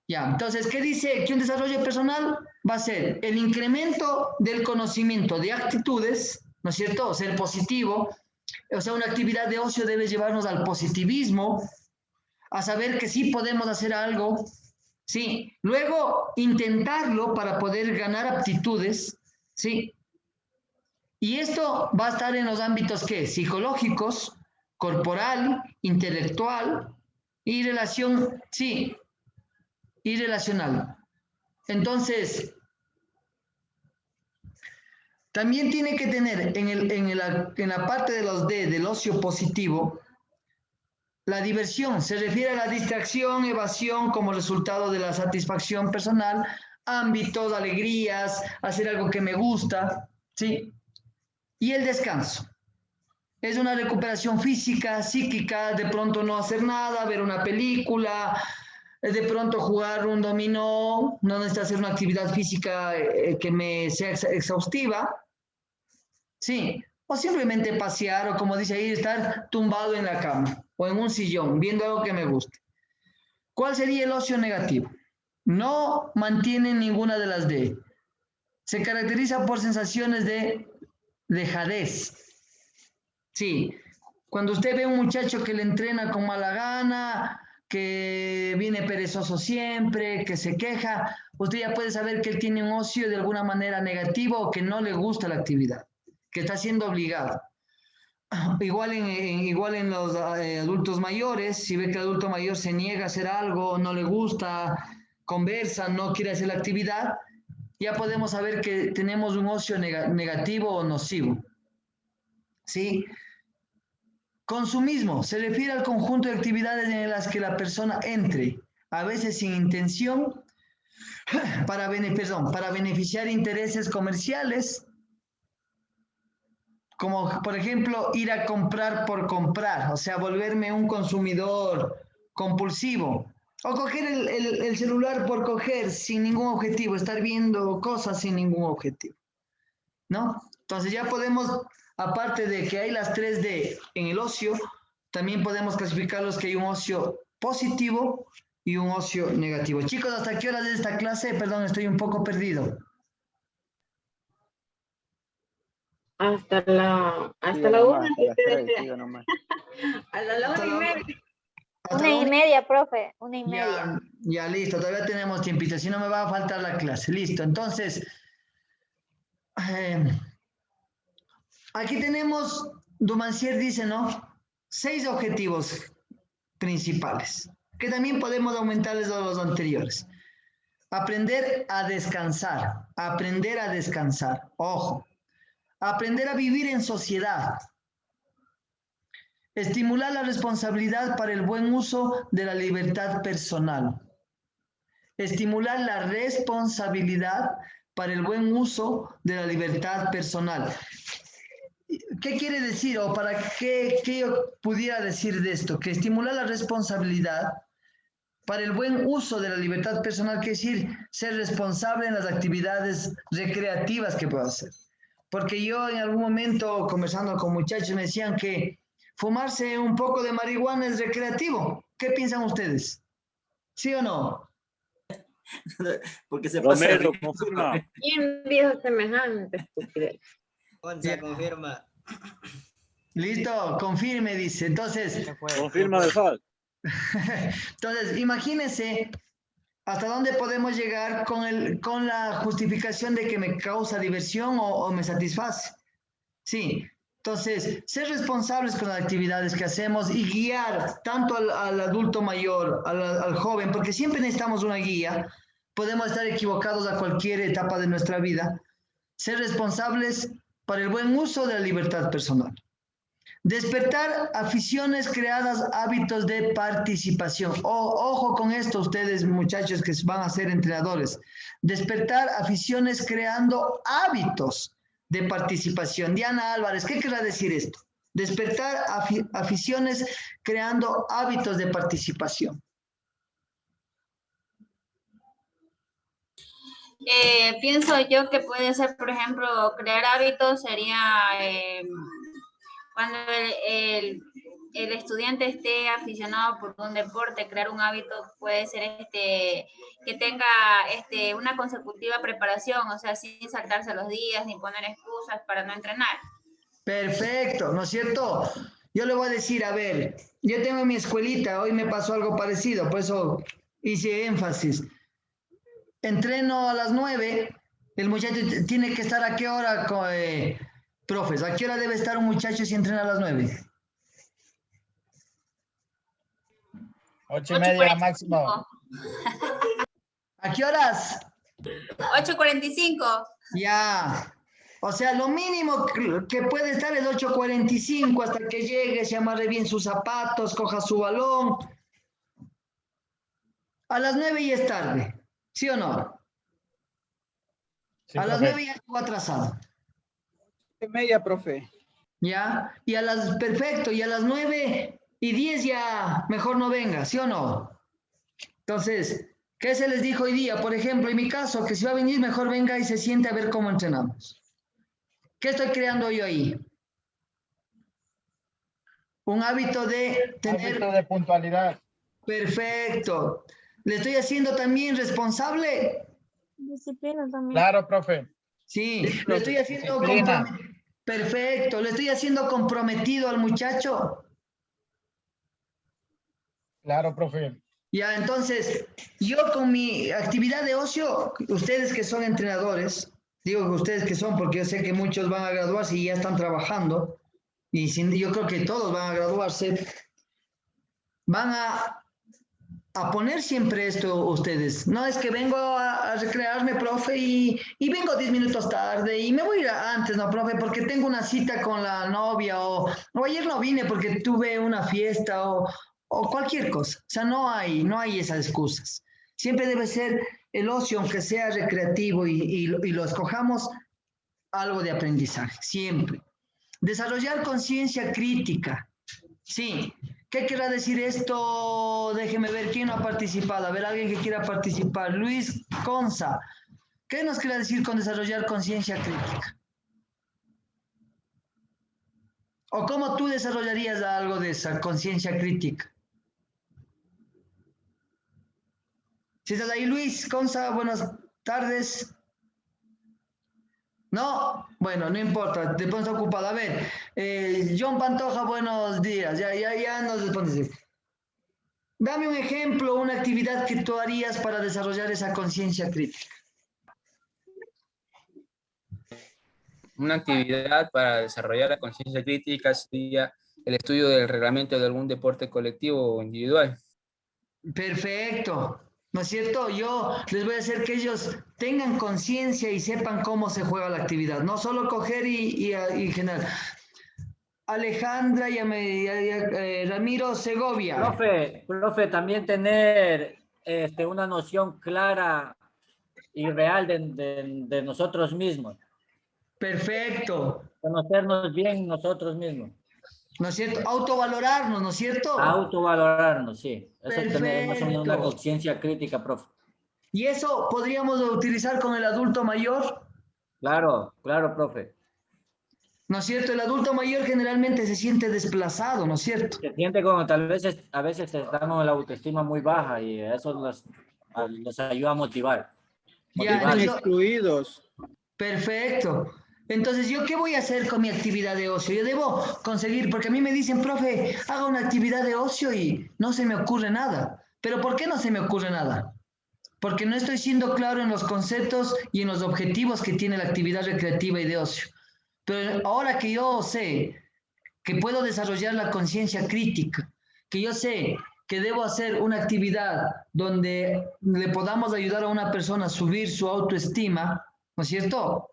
Ya, entonces, ¿qué dice que un desarrollo personal va a ser? El incremento del conocimiento de actitudes, ¿no es cierto? Ser positivo, o sea, una actividad de ocio debe llevarnos al positivismo, a saber que sí podemos hacer algo. Sí, luego intentarlo para poder ganar aptitudes, ¿sí? Y esto va a estar en los ámbitos, ¿qué? Psicológicos, corporal, intelectual y relación, sí, y relacional. Entonces, también tiene que tener en la parte de los D, del ocio positivo, la diversión. Se refiere a la distracción, evasión como resultado de la satisfacción personal, ámbitos, alegrías, hacer algo que me gusta, ¿sí? Y el descanso. Es una recuperación física, psíquica, de pronto no hacer nada, ver una película, de pronto jugar un dominó, no necesita hacer una actividad física que me sea exhaustiva, ¿sí? O simplemente pasear, o como dice ahí, estar tumbado en la cama o en un sillón, viendo algo que me guste. ¿Cuál sería el ocio negativo? No mantiene ninguna de las D. Se caracteriza por sensaciones de dejadez. Sí, cuando usted ve a un muchacho que le entrena con mala gana, que viene perezoso siempre, que se queja, usted ya puede saber que él tiene un ocio de alguna manera negativo o que no le gusta la actividad, que está siendo obligado. Igual en los adultos mayores, si ve que el adulto mayor se niega a hacer algo, no le gusta, conversa, no quiere hacer la actividad, ya podemos saber que tenemos un ocio negativo o nocivo. ¿Sí? Consumismo se refiere al conjunto de actividades en las que la persona entre, a veces sin intención, para beneficiar intereses comerciales, como por ejemplo ir a comprar por comprar, o sea, volverme un consumidor compulsivo, o coger el celular por coger sin ningún objetivo, estar viendo cosas sin ningún objetivo, ¿no? Entonces ya podemos, aparte de que hay las 3D en el ocio, también podemos clasificarlos que hay un ocio positivo y un ocio negativo. Chicos, ¿hasta qué hora de esta clase? Perdón, estoy un poco perdido. Hasta la 1. Hasta la 1:30. 1:30, profe. 1:30. Ya listo, todavía tenemos tiempito, si no me va a faltar la clase. Listo, entonces, aquí tenemos, Dumancier dice, ¿no? 6 objetivos principales, que también podemos aumentarles a los anteriores. Aprender a descansar, ojo. Aprender a vivir en sociedad. Estimular la responsabilidad para el buen uso de la libertad personal. Estimular la responsabilidad para el buen uso de la libertad personal. ¿Qué quiere decir o para qué yo pudiera decir de esto? Que estimular la responsabilidad para el buen uso de la libertad personal quiere decir ser responsable en las actividades recreativas que puedo hacer. Porque yo en algún momento conversando con muchachos me decían que fumarse un poco de marihuana es recreativo. ¿Qué piensan ustedes? ¿Sí o no? Porque se Romero, pasa. confirma. ¿Quién dijo semejante estupidez? Onza, confirma. Listo, confirme, dice. Entonces, Confirma de FAD. entonces, imagínense hasta dónde podemos llegar con la justificación de que me causa diversión o me satisface. Sí, entonces, ser responsables con las actividades que hacemos y guiar tanto al adulto mayor, al joven, porque siempre necesitamos una guía, podemos estar equivocados a cualquier etapa de nuestra vida. Ser responsables para el buen uso de la libertad personal. Despertar aficiones creadas, hábitos de participación. Ojo con esto ustedes, muchachos que van a ser entrenadores. Despertar aficiones creando hábitos de participación. Diana Álvarez, ¿qué querrá decir esto? Despertar aficiones creando hábitos de participación. Pienso yo que puede ser, por ejemplo, crear hábitos sería cuando el estudiante esté aficionado por un deporte, crear un hábito puede ser que tenga una consecutiva preparación, o sea, sin saltarse los días ni poner excusas para no entrenar. Perfecto, ¿no es cierto? Yo le voy a decir, a ver, yo tengo en mi escuelita, hoy me pasó algo parecido, por eso hice énfasis. Entreno a las 9, el muchacho tiene que estar ¿a qué hora, profes? ¿A qué hora debe estar un muchacho si entrena a las 9? 8:30 máximo. ¿A qué horas? 8:45. Ya. O sea, lo mínimo que puede estar es 8:45 hasta que llegue, se amarre bien sus zapatos, coja su balón. A las 9 ya es tarde. ¿Sí o no? Sí, a las profe. 9 ya estuvo atrasado. 8:30, profe. ¿Ya? Perfecto, y a las 9:10 ya mejor no venga, ¿sí o no? Entonces, ¿qué se les dijo hoy día? Por ejemplo, en mi caso, que si va a venir, mejor venga y se siente a ver cómo entrenamos. ¿Qué estoy creando yo ahí? Un hábito de tener... Hábito de puntualidad. Perfecto. ¿Le estoy haciendo también responsable? Disciplina también. Claro, profe. Sí, le estoy haciendo Disciplina. Perfecto. ¿Le estoy haciendo comprometido al muchacho? Claro, profe. Ya, entonces, yo con mi actividad de ocio, ustedes que son entrenadores, digo que ustedes que son, porque yo sé que muchos van a graduarse y ya están trabajando, y yo creo que todos van a graduarse, van a poner siempre esto ustedes. No es que vengo a recrearme, profe, y vengo 10 minutos tarde, y me voy a ir antes, no, profe, porque tengo una cita con la novia, o ayer no vine porque tuve una fiesta, o cualquier cosa. O sea, no hay esas excusas. Siempre debe ser el ocio, aunque sea recreativo y lo escojamos, algo de aprendizaje, siempre. Desarrollar conciencia crítica. Sí. ¿Qué querrá decir esto? Déjeme ver quién no ha participado. A ver, alguien que quiera participar. Luis Conza. ¿Qué nos quiere decir con desarrollar conciencia crítica? ¿O cómo tú desarrollarías algo de esa conciencia crítica? Si estás ahí, Luis Conza, buenas tardes. No, bueno, no importa, de pronto está ocupado. A ver, John Pantoja, buenos días. Ya nos respondes. Dame un ejemplo, una actividad que tú harías para desarrollar esa conciencia crítica. Una actividad para desarrollar la conciencia crítica sería el estudio del reglamento de algún deporte colectivo o individual. Perfecto. ¿No es cierto? Yo les voy a hacer que ellos tengan conciencia y sepan cómo se juega la actividad. No solo coger y generar. Alejandra y Ramiro Segovia. Profe, también tener una noción clara y real de nosotros mismos. Perfecto. Conocernos bien nosotros mismos. ¿No es cierto? Autovalorarnos, ¿no es cierto? Autovalorarnos, sí. Eso Perfecto. tenemos una conciencia crítica, profe. ¿Y eso podríamos utilizar con el adulto mayor? Claro, profe. ¿No es cierto? El adulto mayor generalmente se siente desplazado, ¿no es cierto? Se siente como tal vez a veces estamos en la autoestima muy baja y eso nos ayuda a motivar. Están excluidos. Perfecto. Entonces, ¿yo qué voy a hacer con mi actividad de ocio? Yo debo conseguir, porque a mí me dicen, profe, haga una actividad de ocio y no se me ocurre nada. ¿Pero por qué no se me ocurre nada? Porque no estoy siendo claro en los conceptos y en los objetivos que tiene la actividad recreativa y de ocio. Pero ahora que yo sé que puedo desarrollar la conciencia crítica, que yo sé que debo hacer una actividad donde le podamos ayudar a una persona a subir su autoestima, ¿no es cierto?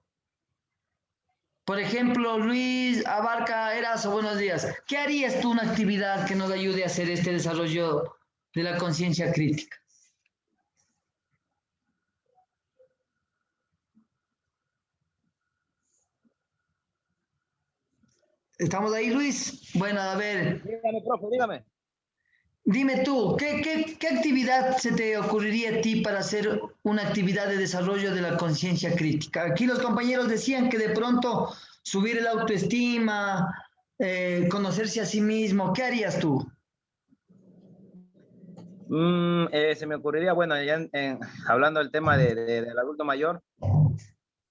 Por ejemplo, Luis Abarca Erazo, buenos días. ¿Qué harías tú una actividad que nos ayude a hacer este desarrollo de la conciencia crítica? ¿Estamos ahí, Luis? Bueno, a ver. Dígame, profe, dígame. Dime tú, ¿qué actividad se te ocurriría a ti para hacer una actividad de desarrollo de la conciencia crítica? Aquí los compañeros decían que de pronto subir el autoestima, conocerse a sí mismo. ¿Qué harías tú? Se me ocurriría, bueno, ya hablando del tema del adulto mayor,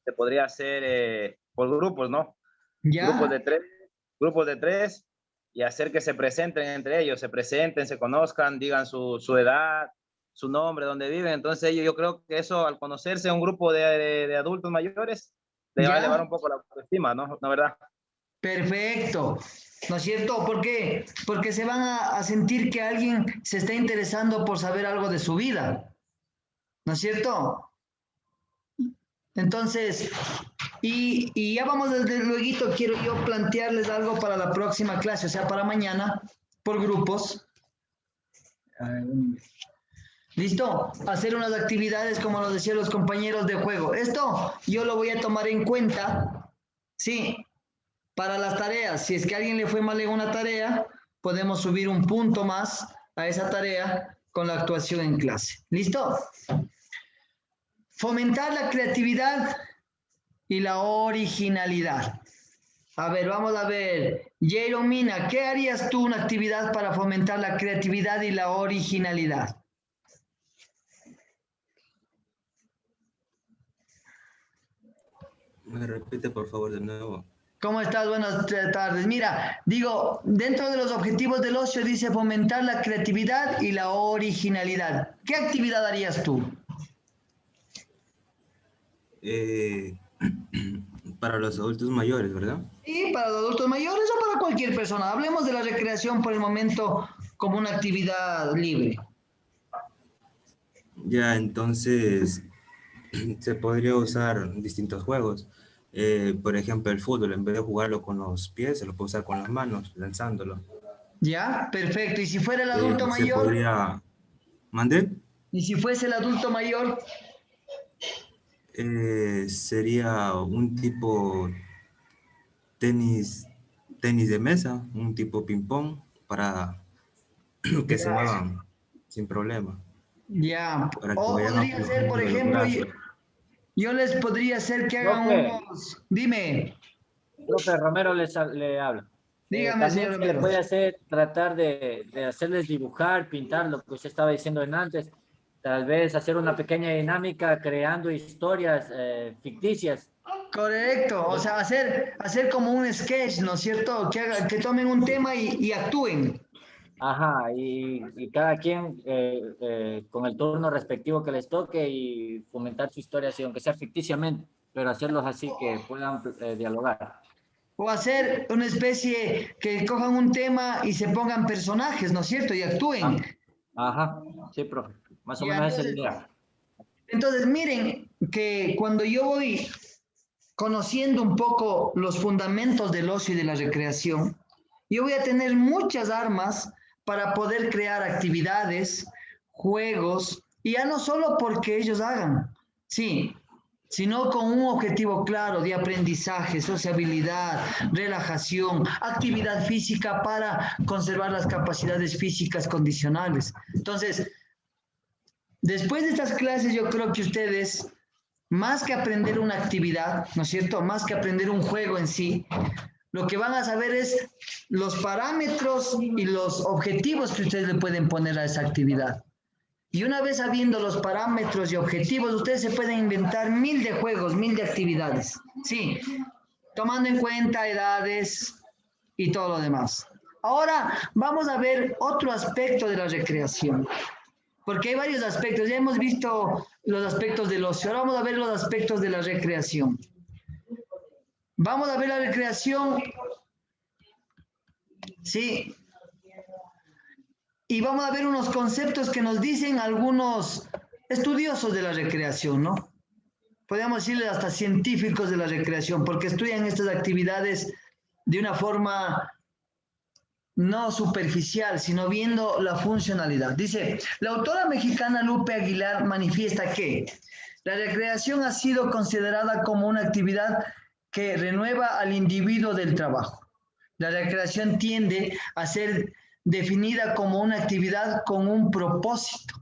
se podría hacer por grupos, ¿no? ¿Ya? Grupos de tres y hacer que se presenten entre ellos, se conozcan, digan su edad, su nombre, dónde viven. Entonces yo creo que eso, al conocerse un grupo de adultos mayores, le va a elevar un poco la autoestima, ¿no? ¿No, verdad? Perfecto. ¿No es cierto? ¿Por qué? Porque se van a sentir que alguien se está interesando por saber algo de su vida. ¿No es cierto? Entonces, y ya vamos desde luego, quiero yo plantearles algo para la próxima clase, o sea, para mañana, por grupos. ¿Listo? Hacer unas actividades, como nos decían los compañeros de juego. Esto yo lo voy a tomar en cuenta, sí, para las tareas. Si es que a alguien le fue mal en una tarea, podemos subir un punto más a esa tarea con la actuación en clase. ¿Listo? Fomentar la creatividad y la originalidad. A ver, vamos a ver. Jairo Mina, ¿qué harías tú una actividad para fomentar la creatividad y la originalidad? Me repite, por favor, de nuevo. ¿Cómo estás? Buenas tardes. Mira, digo, dentro de los objetivos del ocio dice fomentar la creatividad y la originalidad. ¿Qué actividad harías tú? Para los adultos mayores, ¿verdad? Sí, para los adultos mayores o para cualquier persona. Hablemos de la recreación por el momento como una actividad libre. Ya, entonces se podría usar distintos juegos. Por ejemplo, el fútbol, en vez de jugarlo con los pies, se lo puede usar con las manos, lanzándolo. Ya, perfecto. ¿Y si fuera el adulto mayor? Se podría... ¿Mande? ¿Y si fuese el adulto mayor? Sería un tipo tenis de mesa, un tipo ping-pong, para que se muevan sin problema. Ya, o podría ser, por ejemplo, yo les podría hacer que hagan unos... Dime. Profe Romero le habla. Dígame, señor Romero. Puede hacer, tratar de hacerles dibujar, pintar, lo que usted estaba diciendo antes. Tal vez hacer una pequeña dinámica creando historias ficticias. Correcto, o sea, hacer como un sketch, ¿no es cierto? Que tomen un tema y actúen. Ajá, y cada quien con el turno respectivo que les toque y fomentar su historia así, aunque sea ficticiamente, pero hacerlos así que puedan dialogar. O hacer una especie que cojan un tema y se pongan personajes, ¿no es cierto? Y actúen. Ajá, sí, profe. Más o menos esa es la idea. Entonces, miren que cuando yo voy conociendo un poco los fundamentos del ocio y de la recreación, yo voy a tener muchas armas para poder crear actividades, juegos, y ya no solo porque ellos hagan, sí, sino con un objetivo claro de aprendizaje, sociabilidad, relajación, actividad física para conservar las capacidades físicas condicionales. Entonces, después de estas clases, yo creo que ustedes, más que aprender una actividad, ¿no es cierto? Más que aprender un juego en sí, lo que van a saber es los parámetros y los objetivos que ustedes le pueden poner a esa actividad. Y una vez sabiendo los parámetros y objetivos, ustedes se pueden inventar 1000 de juegos, 1000 de actividades. Sí, tomando en cuenta edades y todo lo demás. Ahora vamos a ver otro aspecto de la recreación. Porque hay varios aspectos. Ya hemos visto los aspectos del ocio. Ahora vamos a ver los aspectos de la recreación. Vamos a ver la recreación. Sí. Y vamos a ver unos conceptos que nos dicen algunos estudiosos de la recreación, ¿no? Podríamos decirle hasta científicos de la recreación, porque estudian estas actividades de una forma no superficial, sino viendo la funcionalidad. Dice, la autora mexicana Lupe Aguilar manifiesta que la recreación ha sido considerada como una actividad que renueva al individuo del trabajo. La recreación tiende a ser definida como una actividad con un propósito,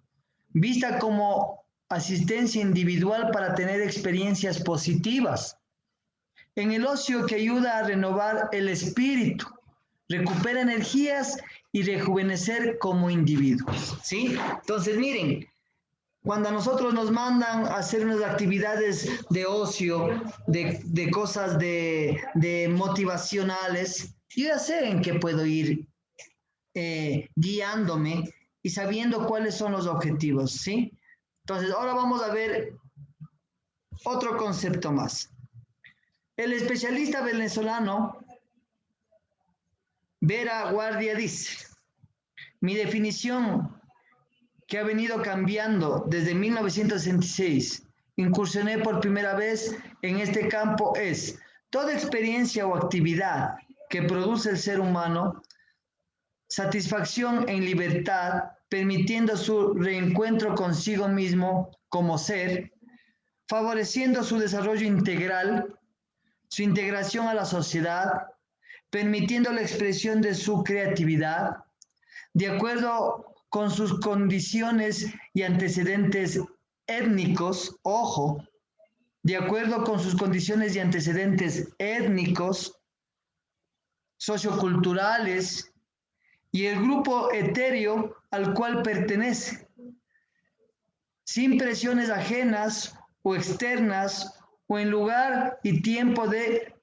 vista como asistencia individual para tener experiencias positivas. En el ocio que ayuda a renovar el espíritu, recupera energías y rejuvenecer como individuos, ¿sí? Entonces, miren, cuando a nosotros nos mandan a hacer unas actividades de ocio, de cosas de motivacionales, yo ya sé en qué puedo ir guiándome y sabiendo cuáles son los objetivos, ¿sí? Entonces, ahora vamos a ver otro concepto más. El especialista venezolano Vera Guardia dice, mi definición que ha venido cambiando desde 1966, incursioné por primera vez en este campo es toda experiencia o actividad que produce el ser humano, satisfacción en libertad, permitiendo su reencuentro consigo mismo como ser, favoreciendo su desarrollo integral, su integración a la sociedad, permitiendo la expresión de su creatividad, de acuerdo con sus condiciones y antecedentes étnicos, ojo, de acuerdo con sus condiciones y antecedentes étnicos, socioculturales y el grupo etéreo al cual pertenece, sin presiones ajenas o externas o en lugar y tiempo de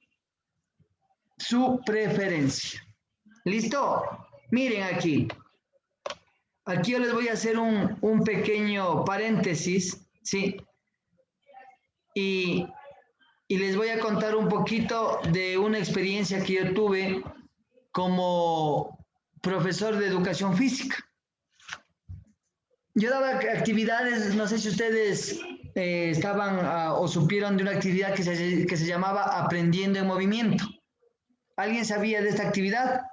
su preferencia. ¿Listo? Miren aquí. Aquí yo les voy a hacer un pequeño paréntesis, ¿sí? Y les voy a contar un poquito de una experiencia que yo tuve como profesor de educación física. Yo daba actividades, no sé si ustedes estaban o supieron de una actividad que se llamaba Aprendiendo en Movimiento. ¿Alguien sabía de esta actividad?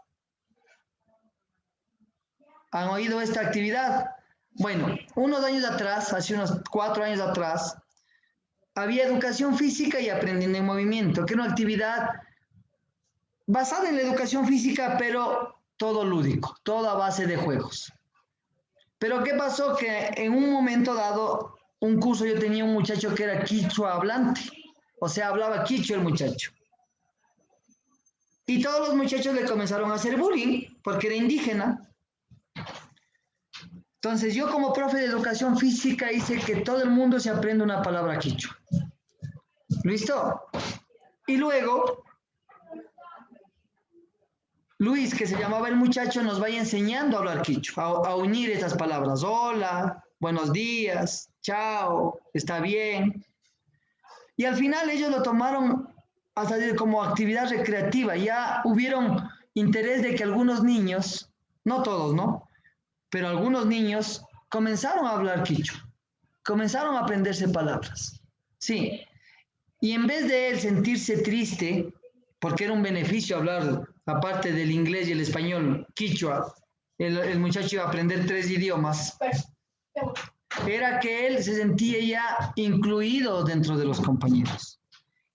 ¿Han oído esta actividad? Bueno, unos años atrás, hace unos 4 años atrás, había educación física y aprendiendo en movimiento, que era una actividad basada en la educación física, pero todo lúdico, todo a base de juegos. Pero ¿qué pasó? Que en un momento dado, un curso yo tenía un muchacho que era quichua hablante, o sea, hablaba quichua el muchacho. Y todos los muchachos le comenzaron a hacer bullying, porque era indígena. Entonces yo como profe de educación física hice que todo el mundo se aprenda una palabra quichua. ¿Listo? Y luego, Luis, que se llamaba el muchacho, nos vaya enseñando a hablar quichua, a unir estas palabras. Hola, buenos días, chao, está bien. Y al final ellos lo tomaron hasta como actividad recreativa. Ya hubieron interés de que algunos niños, no todos, ¿no? Pero algunos niños comenzaron a hablar quichua, comenzaron a aprenderse palabras. Sí. Y en vez de él sentirse triste, porque era un beneficio hablar, aparte del inglés y el español, quichua, el muchacho iba a aprender 3 idiomas, era que él se sentía ya incluido dentro de los compañeros.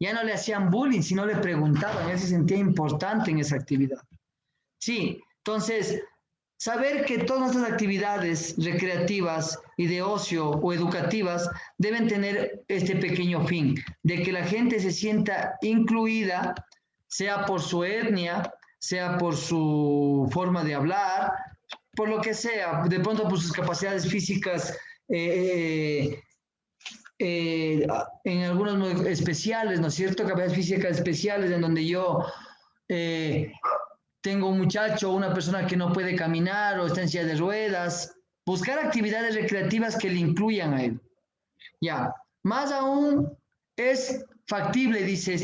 Ya no le hacían bullying, sino le preguntaban, él se sentía importante en esa actividad. Sí, entonces, saber que todas nuestras actividades recreativas y de ocio o educativas deben tener este pequeño fin, de que la gente se sienta incluida, sea por su etnia, sea por su forma de hablar, por lo que sea, de pronto por sus capacidades físicas, en algunos especiales, ¿no es cierto? Capacidades físicas especiales en donde yo tengo un muchacho o una persona que no puede caminar o está en silla de ruedas, buscar actividades recreativas que le incluyan a él. Ya, más aún es factible, dice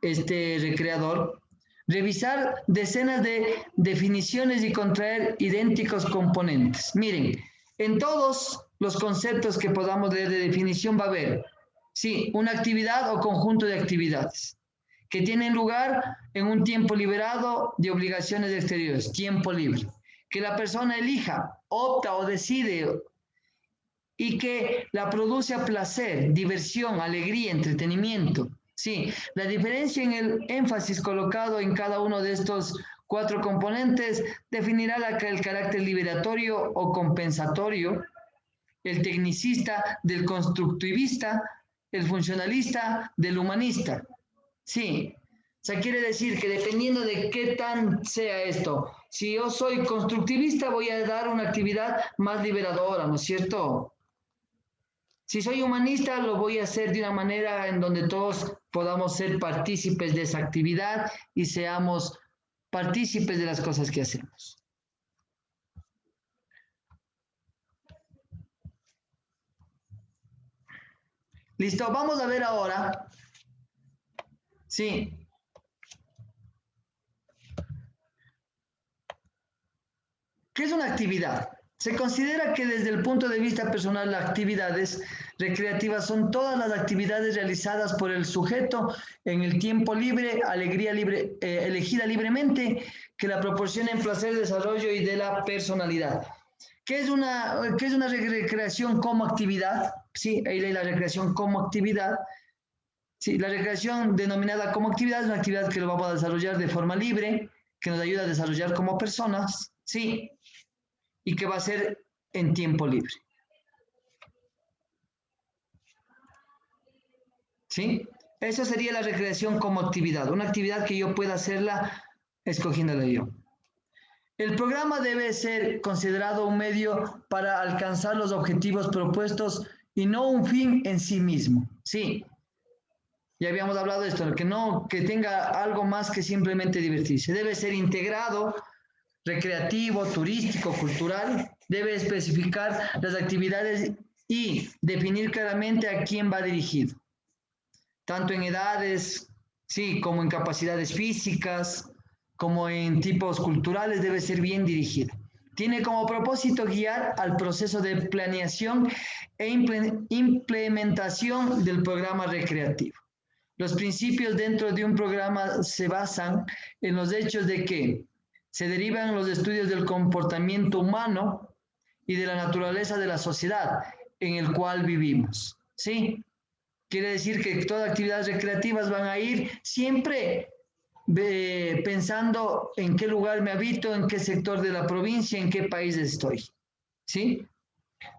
este recreador, revisar decenas de definiciones y contraer idénticos componentes. Miren, en todos los conceptos que podamos leer de definición va a haber, sí, una actividad o conjunto de actividades que tienen lugar en un tiempo liberado de obligaciones exteriores, tiempo libre, que la persona elija, opta o decide y que la produce a placer, diversión, alegría, entretenimiento. Sí, la diferencia en el énfasis colocado en cada uno de estos 4 componentes definirá el carácter liberatorio o compensatorio, el tecnicista del constructivista, el funcionalista del humanista. Sí, o sea, quiere decir que dependiendo de qué tan sea esto, si yo soy constructivista voy a dar una actividad más liberadora, ¿no es cierto? Si soy humanista lo voy a hacer de una manera en donde todos podamos ser partícipes de esa actividad y seamos partícipes de las cosas que hacemos. Listo, vamos a ver ahora. Sí. ¿Qué es una actividad? Se considera que desde el punto de vista personal las actividades recreativas son todas las actividades realizadas por el sujeto en el tiempo libre, alegría libre, elegida libremente, que la proporcionen placer, desarrollo y de la personalidad. ¿Qué es una recreación como actividad? Sí, ahí leí la recreación como actividad. Sí, la recreación denominada como actividad es una actividad que lo vamos a desarrollar de forma libre, que nos ayuda a desarrollar como personas, sí, y que va a ser en tiempo libre. ¿Sí? Eso sería la recreación como actividad, una actividad que yo pueda hacerla escogiéndola yo. El programa debe ser considerado un medio para alcanzar los objetivos propuestos y no un fin en sí mismo. Sí, ya habíamos hablado de esto, que tenga algo más que simplemente divertirse. Debe ser integrado, recreativo, turístico, cultural. Debe especificar las actividades y definir claramente a quién va dirigido, tanto en edades, sí, como en capacidades físicas, como en tipos culturales, debe ser bien dirigido. Tiene como propósito guiar al proceso de planeación e implementación del programa recreativo. Los principios dentro de un programa se basan en los hechos de que se derivan los estudios del comportamiento humano y de la naturaleza de la sociedad en el cual vivimos. ¿Sí? Quiere decir que todas las actividades recreativas van a ir siempre pensando en qué lugar me habito, en qué sector de la provincia, en qué país estoy. ¿Sí?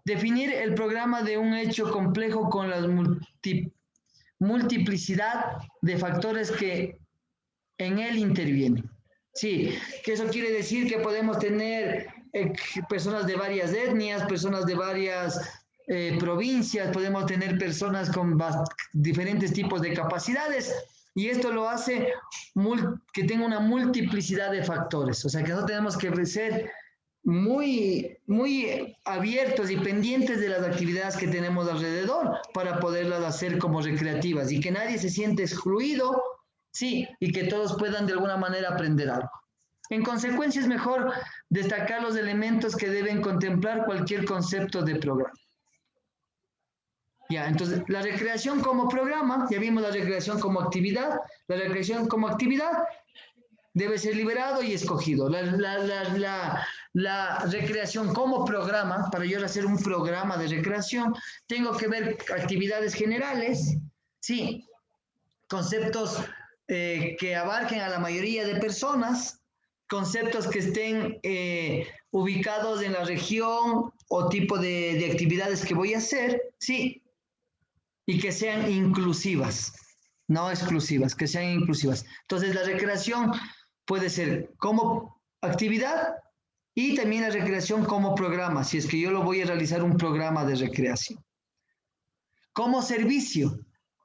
Definir el programa de un hecho complejo con la multiplicidad de factores que en él intervienen. Sí, que eso quiere decir que podemos tener personas de varias etnias, personas de varias provincias, podemos tener personas con diferentes tipos de capacidades, y esto lo hace que tenga una multiplicidad de factores. O sea que no tenemos que ser muy abiertos y pendientes de las actividades que tenemos alrededor para poderlas hacer como recreativas y que nadie se siente excluido, sí, y que todos puedan de alguna manera aprender algo. En consecuencia, es mejor destacar los elementos que deben contemplar cualquier concepto de programa. Ya, entonces, la recreación como programa, ya vimos la recreación como actividad. La recreación como actividad debe ser liberado y escogido. La recreación como programa, para yo hacer un programa de recreación, tengo que ver actividades generales, sí, conceptos que abarquen a la mayoría de personas, conceptos que estén ubicados en la región o tipo de actividades que voy a hacer, sí, y que sean inclusivas, no exclusivas, que sean inclusivas. Entonces, la recreación puede ser como actividad y también la recreación como programa, si es que yo lo voy a realizar un programa de recreación. Como servicio.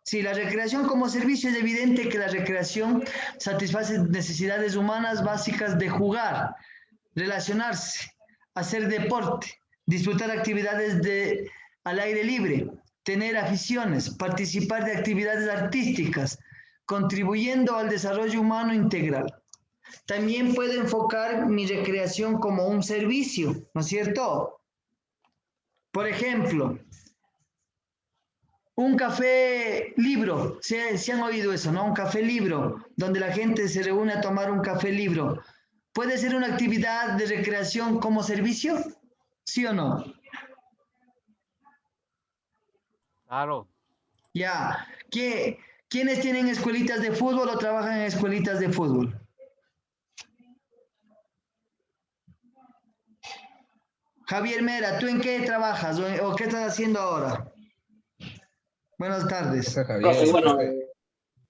Si la recreación como servicio, es evidente que la recreación satisface necesidades humanas básicas de jugar, relacionarse, hacer deporte, disfrutar actividades al aire libre, tener aficiones, participar de actividades artísticas, contribuyendo al desarrollo humano integral. También puedo enfocar mi recreación como un servicio, ¿no es cierto? Por ejemplo, un café libro, ¿se han oído eso, no? Un café libro, donde la gente se reúne a tomar un café libro. ¿Puede ser una actividad de recreación como servicio? ¿Sí o no? Claro. Ya. ¿Quiénes tienen escuelitas de fútbol o trabajan en escuelitas de fútbol? Javier Mera, ¿tú en qué trabajas o qué estás haciendo ahora? Buenas tardes. Bueno,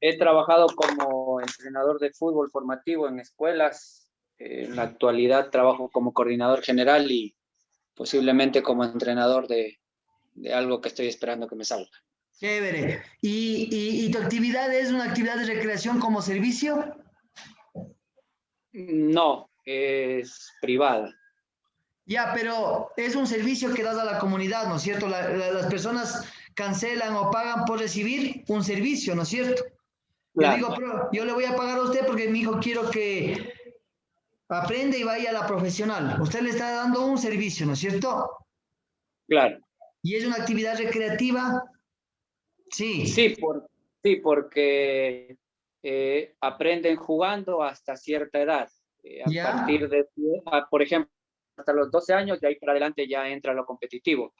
he trabajado como entrenador de fútbol formativo en escuelas. En la actualidad trabajo como coordinador general y posiblemente como entrenador de algo que estoy esperando que me salga. Chévere. ¿Y tu actividad es una actividad de recreación como servicio? No, es privada. Ya, pero es un servicio que das a la comunidad, ¿no es cierto? Las personas cancelan o pagan por recibir un servicio, ¿no es cierto? Claro. Yo digo, pero yo le voy a pagar a usted porque mi hijo quiero que aprenda y vaya a la profesional. Usted le está dando un servicio, ¿no es cierto? Claro. ¿Y es una actividad recreativa? Sí. Sí, porque aprenden jugando hasta cierta edad. A partir de, por ejemplo, hasta los 12 años, de ahí para adelante ya entra lo competitivo.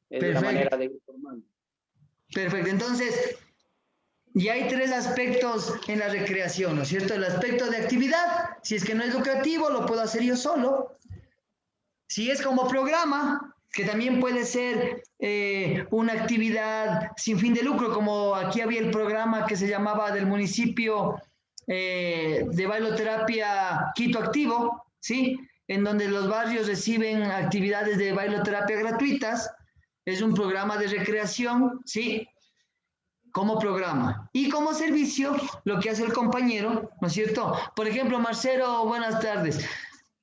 Es la manera de ir formando. Perfecto. Entonces, ya hay tres aspectos en la recreación, ¿no es cierto? El aspecto de actividad, si es que no es lucrativo, lo puedo hacer yo solo. Si es como programa, que también puede ser una actividad sin fin de lucro, como aquí había el programa que se llamaba del municipio de bailoterapia Quito Activo, ¿sí? En donde los barrios reciben actividades de bailoterapia gratuitas. Es un programa de recreación, ¿sí? Como programa. Y como servicio, lo que hace el compañero, ¿no es cierto? Por ejemplo, Marcelo, buenas tardes.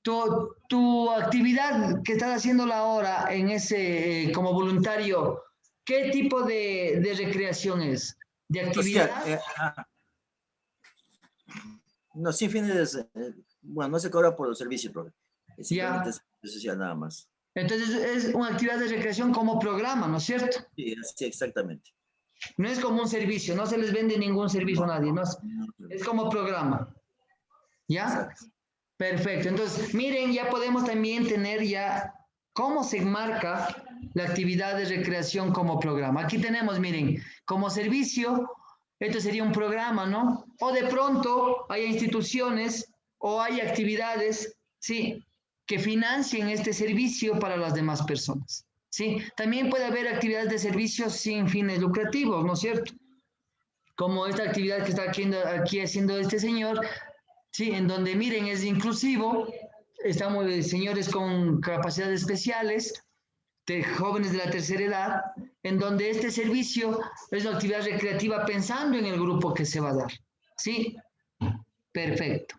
Tu actividad que estás haciendo ahora en ese, como voluntario, ¿qué tipo de recreación es? ¿De actividad? No, sin fines, bueno, no se cobra por los servicios, profe. Simplemente es social nada más. Entonces es una actividad de recreación como programa, ¿no es cierto? Sí, exactamente. No es como un servicio, no se les vende ningún servicio a nadie, no es como programa. ¿Ya? Exacto. Perfecto. Entonces, miren, ya podemos también tener ya cómo se enmarca la actividad de recreación como programa. Aquí tenemos, miren, como servicio, esto sería un programa, ¿no? O de pronto hay instituciones o hay actividades, ¿sí?, que financien este servicio para las demás personas, ¿sí? También puede haber actividades de servicios sin fines lucrativos, ¿no es cierto? Como esta actividad que está aquí haciendo este señor, ¿sí? En donde, miren, es inclusivo, estamos señores con capacidades especiales, de jóvenes de la tercera edad, en donde este servicio es una actividad recreativa pensando en el grupo que se va a dar, ¿sí? Perfecto.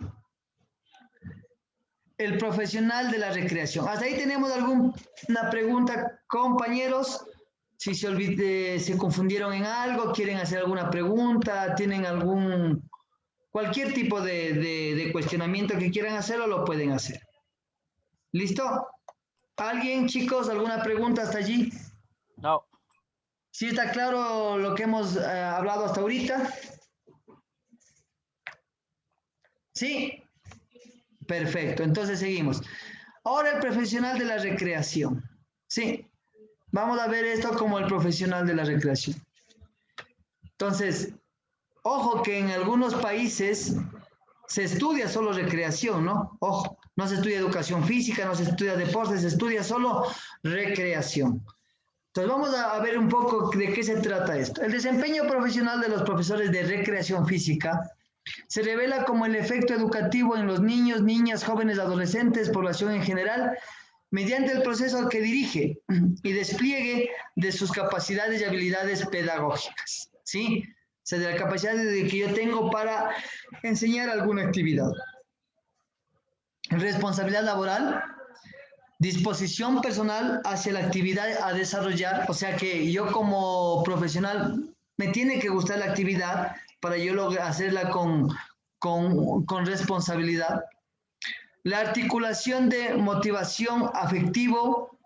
El profesional de la recreación. ¿Hasta ahí tenemos alguna pregunta, compañeros? Si se confundieron en algo, quieren hacer alguna pregunta, tienen cualquier tipo de cuestionamiento que quieran hacerlo, lo pueden hacer. ¿Listo? ¿Alguien, chicos, alguna pregunta hasta allí? No. ¿Sí está claro lo que hemos hablado hasta ahorita? ¿Sí? Perfecto, entonces seguimos. Ahora el profesional de la recreación. Sí, vamos a ver esto como el profesional de la recreación. Entonces, ojo que en algunos países se estudia solo recreación, ¿no? Ojo, no se estudia educación física, no se estudia deporte, se estudia solo recreación. Entonces vamos a ver un poco de qué se trata esto. El desempeño profesional de los profesores de recreación física se revela como el efecto educativo en los niños, niñas, jóvenes, adolescentes, población en general, mediante el proceso que dirige y despliegue de sus capacidades y habilidades pedagógicas, ¿sí? O sea, de la capacidad que yo tengo para enseñar alguna actividad. Responsabilidad laboral, disposición personal hacia la actividad a desarrollar, o sea que yo como profesional me tiene que gustar la actividad para yo hacerla con responsabilidad. La articulación de motivación afectivo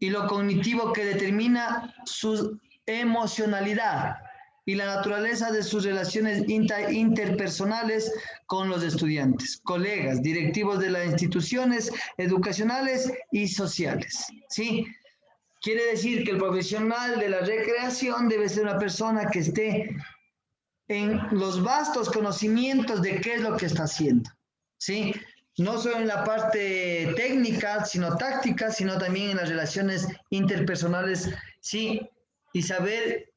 y lo cognitivo que determina su emocionalidad y la naturaleza de sus relaciones interpersonales con los estudiantes, colegas, directivos de las instituciones educacionales y sociales, ¿sí? Quiere decir que el profesional de la recreación debe ser una persona que esté en los vastos conocimientos de qué es lo que está haciendo, ¿sí? No solo en la parte técnica, sino táctica, sino también en las relaciones interpersonales, ¿sí? Y saber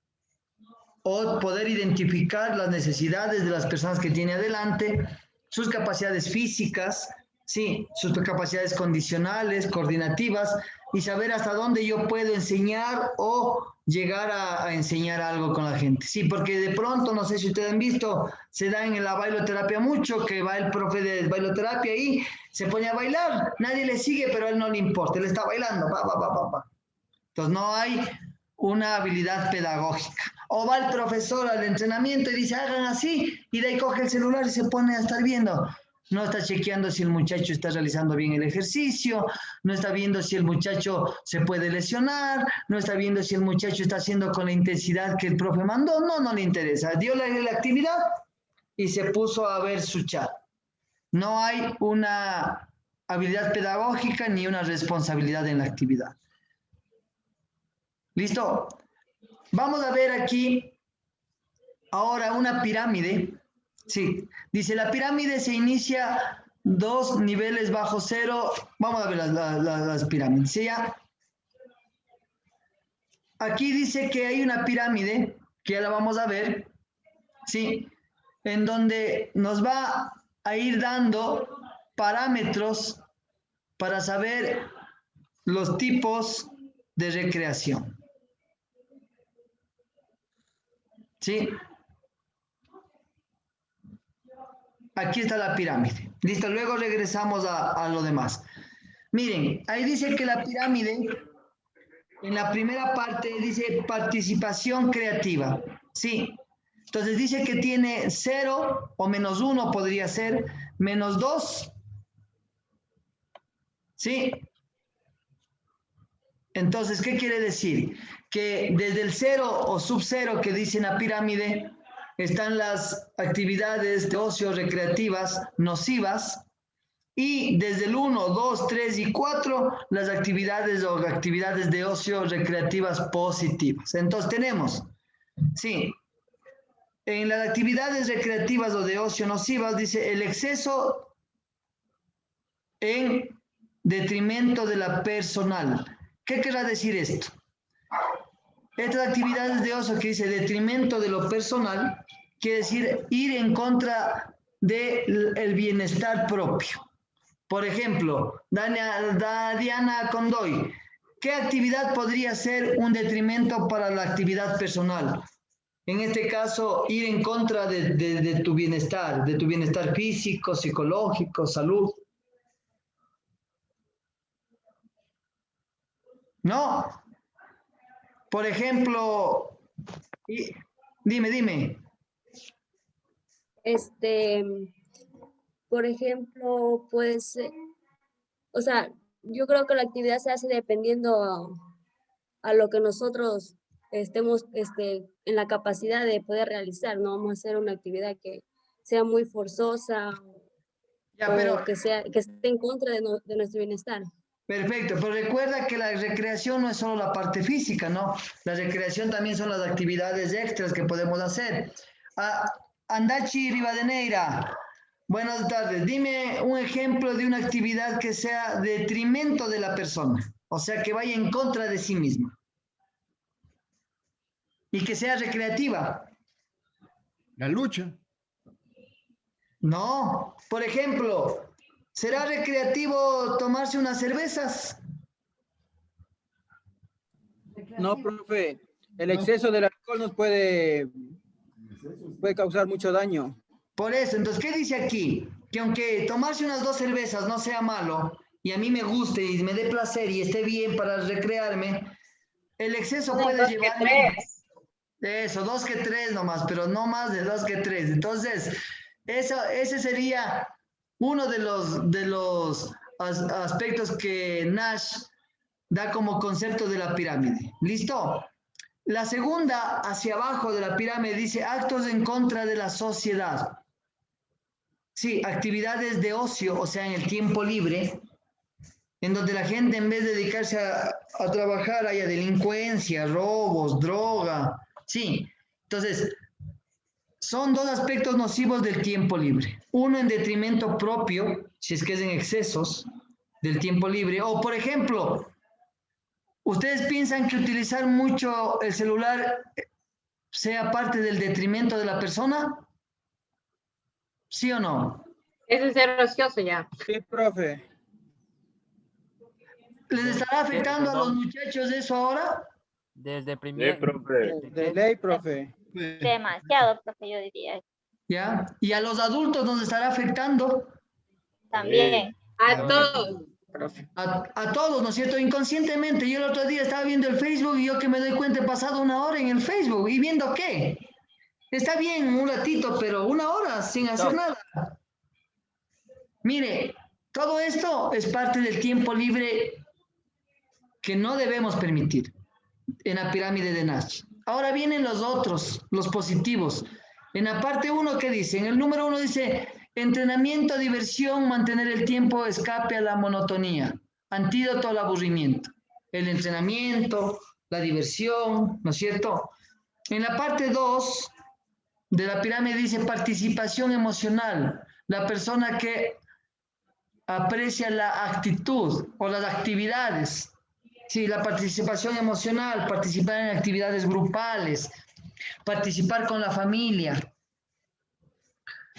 o poder identificar las necesidades de las personas que tiene adelante, sus capacidades físicas, sí, sus capacidades condicionales, coordinativas, y saber hasta dónde yo puedo enseñar o llegar a enseñar algo con la gente. Sí, porque de pronto, no sé si ustedes han visto, se da en la bailoterapia mucho, que va el profe de bailoterapia y se pone a bailar, nadie le sigue, pero a él no le importa, él está bailando, Entonces no hay una habilidad pedagógica. O va el profesor al entrenamiento y dice, hagan así, y de ahí coge el celular y se pone a estar viendo. No está chequeando si el muchacho está realizando bien el ejercicio, no está viendo si el muchacho se puede lesionar, no está viendo si el muchacho está haciendo con la intensidad que el profe mandó, no le interesa. Dio la actividad y se puso a ver su chat. No hay una habilidad pedagógica ni una responsabilidad en la actividad. ¿Listo? Vamos a ver aquí ahora una pirámide. Sí, dice la pirámide se inicia 2 niveles bajo cero. Vamos a ver las pirámides. ¿Sí? aquí dice que hay una pirámide, que ya la vamos a ver, ¿sí? En donde nos va a ir dando parámetros para saber los tipos de recreación. ¿Sí? Aquí está la pirámide. Listo, luego regresamos a lo demás. Miren, ahí dice que la pirámide, en la primera parte dice participación creativa. Sí. Entonces dice que tiene 0 o -1 podría ser, -2. ¿Sí? Entonces, ¿qué quiere decir? Que desde el 0 o sub-0 que dice en la pirámide, están las actividades de ocio recreativas nocivas, y desde el 1, 2, 3 y 4, las actividades de ocio recreativas positivas. Entonces tenemos, sí, en las actividades recreativas o de ocio nocivas, dice el exceso en detrimento de la personal. ¿Qué querrá decir esto? Estas actividades de ocio que dice detrimento de lo personal, quiere decir ir en contra del bienestar propio. Por ejemplo, Diana Condoy, ¿qué actividad podría ser un detrimento para la actividad personal? En este caso, ir en contra de tu bienestar físico, psicológico, salud. ¿No? Por ejemplo, dime. Por ejemplo, pues, o sea, yo creo que la actividad se hace dependiendo a lo que nosotros estemos en la capacidad de poder realizar. No vamos a hacer una actividad que sea muy forzosa o que esté en contra de nuestro bienestar. Perfecto, pero recuerda que la recreación no es solo la parte física, ¿no? La recreación también son las actividades extras que podemos hacer. Andachi Rivadeneira, buenas tardes. Dime un ejemplo de una actividad que sea detrimento de la persona, o sea, que vaya en contra de sí misma y que sea recreativa. La lucha. No, por ejemplo, ¿será recreativo tomarse unas cervezas? No, profe. El exceso del alcohol nos puede causar mucho daño. Por eso, entonces, ¿qué dice aquí? Que aunque tomarse unas 2 cervezas no sea malo, y a mí me guste y me dé placer y esté bien para recrearme, el exceso puede llevarme... Eso, 2 que 3 nomás, pero no más de 2 que 3. Entonces, ese sería uno de los aspectos que Nash da como concepto de la pirámide. ¿Listo? La segunda, hacia abajo de la pirámide, dice actos en contra de la sociedad. Sí, actividades de ocio, o sea, en el tiempo libre, en donde la gente en vez de dedicarse a trabajar haya delincuencia, robos, droga. Sí, entonces, son 2 aspectos nocivos del tiempo libre. Uno en detrimento propio, si es que es en excesos del tiempo libre. O, por ejemplo, ¿ustedes piensan que utilizar mucho el celular sea parte del detrimento de la persona? ¿Sí o no? Eso es ser ocioso ya. Sí, profe. ¿Les estará afectando a los muchachos eso ahora? Desde primer... De ley, profe. Demasiado, profe, yo diría. ¿Ya? ¿Y a los adultos nos estará afectando? También. A todos. A todos, ¿no es cierto? Inconscientemente. Yo el otro día estaba viendo el Facebook y yo que me doy cuenta he pasado 1 hora en el Facebook. ¿Y viendo qué? Está bien un ratito, pero 1 hora sin hacer nada. Mire, todo esto es parte del tiempo libre que no debemos permitir en la pirámide de Nash. Ahora vienen los otros, los positivos. En la parte 1, ¿qué dice? En el número 1 dice, entrenamiento, diversión, mantener el tiempo, escape a la monotonía, antídoto al aburrimiento. El entrenamiento, la diversión, ¿no es cierto? En la parte 2 de la pirámide dice participación emocional, la persona que aprecia la actitud o las actividades. Sí, la participación emocional, participar en actividades grupales, participar con la familia,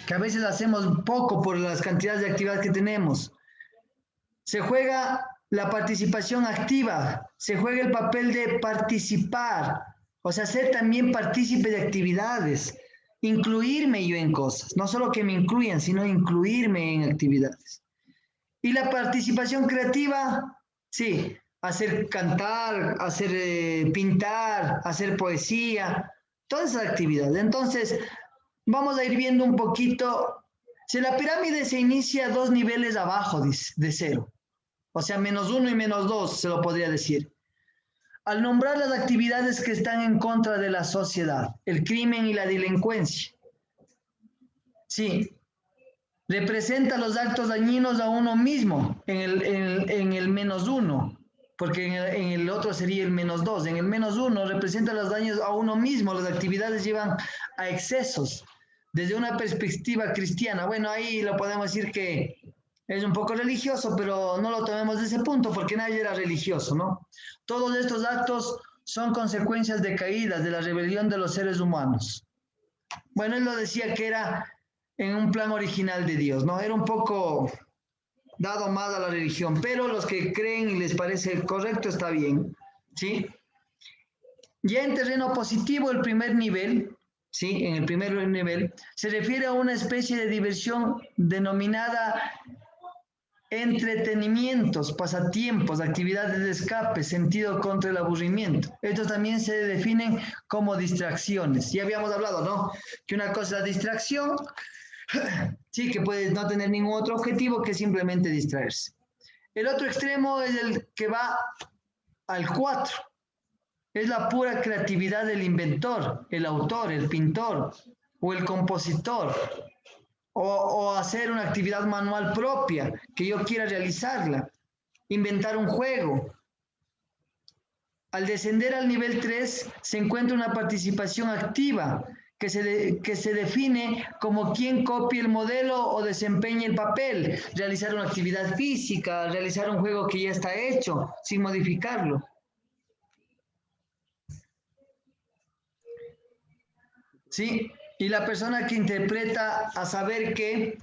que a veces hacemos poco por las cantidades de actividades que tenemos. Se juega la participación activa, se juega el papel de participar, o sea, ser también partícipe de actividades, incluirme yo en cosas, no solo que me incluyan, sino incluirme en actividades. Y la participación creativa, sí, hacer cantar, hacer pintar, hacer poesía, todas esas actividades. Entonces, vamos a ir viendo un poquito. Si la pirámide se inicia 2 niveles abajo de 0, o sea, -1 y -2, se lo podría decir. Al nombrar las actividades que están en contra de la sociedad, el crimen y la delincuencia, sí, representa los actos dañinos a uno mismo en el -1, porque en el otro sería el -2. En el -1 representa los daños a uno mismo, las actividades llevan a excesos. Desde una perspectiva cristiana, bueno, ahí lo podemos decir que es un poco religioso, pero no lo tomemos de ese punto porque nadie era religioso, ¿no? Todos estos actos son consecuencias de caídas, de la rebelión de los seres humanos. Bueno, él lo decía que era en un plan original de Dios, ¿no? Era un poco dado más a la religión, pero los que creen y les parece correcto está bien, ¿sí? Ya en terreno positivo, el primer nivel, ¿sí? En el primer nivel, se refiere a una especie de diversión denominada entretenimientos, pasatiempos, actividades de escape, sentido contra el aburrimiento. Estos también se definen como distracciones. Ya habíamos hablado, ¿no? Que una cosa es la distracción, sí, que puede no tener ningún otro objetivo que simplemente distraerse. El otro extremo es el que va al 4. Es la pura creatividad del inventor, el autor, el pintor o el compositor. O hacer una actividad manual propia, que yo quiera realizarla, inventar un juego. Al descender al nivel 3, se encuentra una participación activa, que se define como quien copie el modelo o desempeñe el papel, realizar una actividad física, realizar un juego que ya está hecho, sin modificarlo. ¿Sí? Y la persona que interpreta a saber que,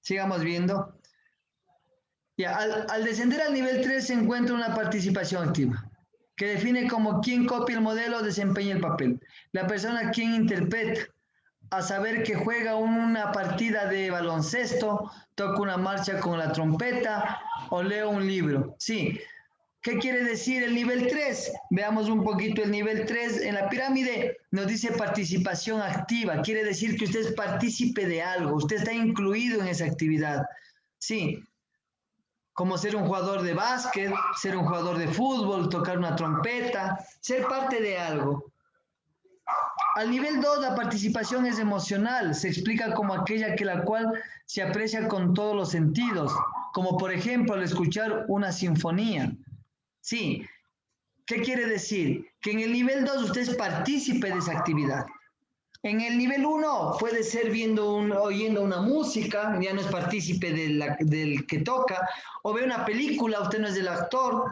sigamos viendo, ya, al descender al nivel 3 se encuentra una participación activa, que define como quien copia el modelo o desempeña el papel. La persona quien interpreta a saber que juega una partida de baloncesto, toca una marcha con la trompeta o lee un libro. Sí. ¿Qué quiere decir el nivel 3? Veamos un poquito el nivel 3 en la pirámide. Nos dice participación activa. Quiere decir que usted es partícipe de algo. Usted está incluido en esa actividad. Sí. Como ser un jugador de básquet, ser un jugador de fútbol, tocar una trompeta, ser parte de algo. Al nivel 2, la participación es emocional. Se explica como aquella que la cual se aprecia con todos los sentidos. Como por ejemplo al escuchar una sinfonía. Sí, ¿qué quiere decir? Que en el nivel 2 usted es partícipe de esa actividad. En el nivel 1 puede ser oyendo una música, ya no es partícipe del que toca, o ve una película, usted no es el actor,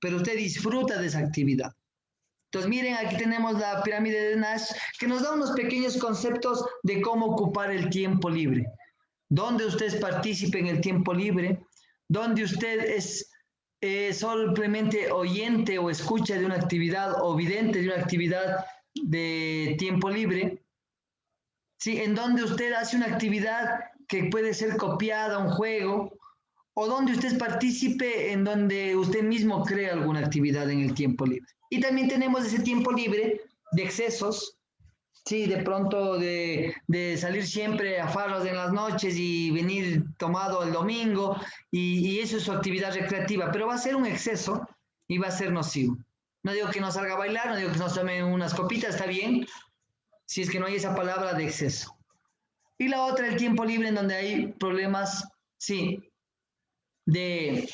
pero usted disfruta de esa actividad. Entonces miren, aquí tenemos la pirámide de Nash, que nos da unos pequeños conceptos de cómo ocupar el tiempo libre. Dónde usted es partícipe en el tiempo libre, dónde usted es simplemente oyente o escucha de una actividad o vidente de una actividad de tiempo libre, ¿sí? En donde usted hace una actividad que puede ser copiada, un juego, o donde usted es partícipe en donde usted mismo crea alguna actividad en el tiempo libre. Y también tenemos ese tiempo libre de excesos, sí, de pronto de salir siempre a farras en las noches y venir tomado el domingo, y eso es su actividad recreativa, pero va a ser un exceso y va a ser nocivo. No digo que no salga a bailar, no digo que no tome unas copitas, está bien, si es que no hay esa palabra de exceso. Y la otra, el tiempo libre, en donde hay problemas, sí, de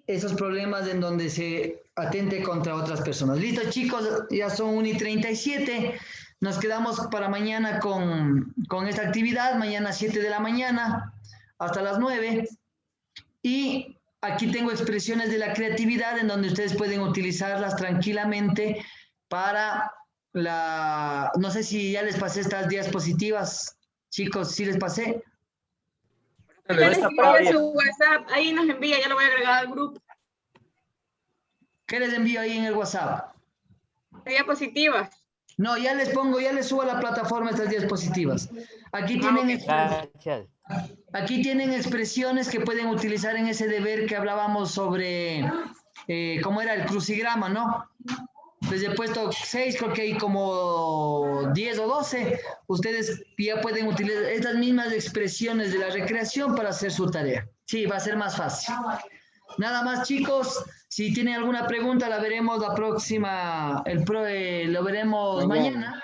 esos problemas en donde se atente contra otras personas. Listo, chicos, ya son 1:37. Nos quedamos para mañana con esta actividad, mañana 7 de la mañana hasta las 9. Y aquí tengo expresiones de la creatividad en donde ustedes pueden utilizarlas tranquilamente para la... No sé si ya les pasé estas diapositivas, chicos, ¿sí les pasé? Les envía su WhatsApp, ahí nos envía, ya lo voy a agregar al grupo. ¿Qué les envío ahí en el WhatsApp? Diapositivas. No, ya les pongo, ya les subo a la plataforma estas diapositivas. Aquí tienen, aquí tienen expresiones que pueden utilizar en ese deber que hablábamos sobre, ¿cómo era? El crucigrama, ¿no? Les he puesto 6, creo que hay como 10 o 12. Ustedes ya pueden utilizar estas mismas expresiones de la recreación para hacer su tarea. Sí, va a ser más fácil. Nada más, chicos. Si tienen alguna pregunta, la veremos la próxima, lo veremos mañana,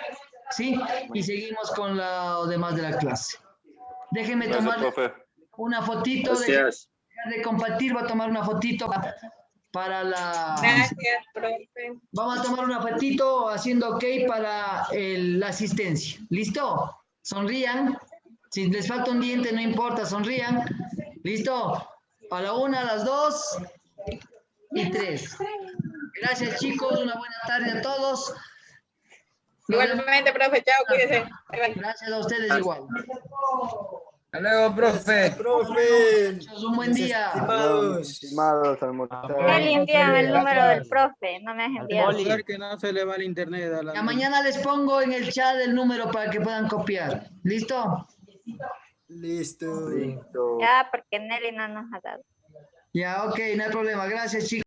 ¿sí? Y seguimos con lo demás de la clase. Déjenme tomar una fotito, dejar de compartir, voy a tomar una fotito para la... Gracias, profe. Vamos a tomar una fotito haciendo OK para la asistencia. ¿Listo? Sonrían. Si les falta un diente, no importa, sonrían. ¿Listo? A la 1, a las 2... y 3. Gracias, chicos. Una buena tarde a todos. Igualmente, profe. Chao, cuídense. Gracias a ustedes igual. Hasta luego, profe. Profe. Un buen día. Estimados, almorzar. Nelly, envíame el número del profe. No me has enviado. Ver que no se le va el internet. A la... mañana les pongo en el chat el número para que puedan copiar. ¿Listo? Listo. Ya, porque Nelly no nos ha dado. Ya, ok, no hay problema. Gracias, chicos.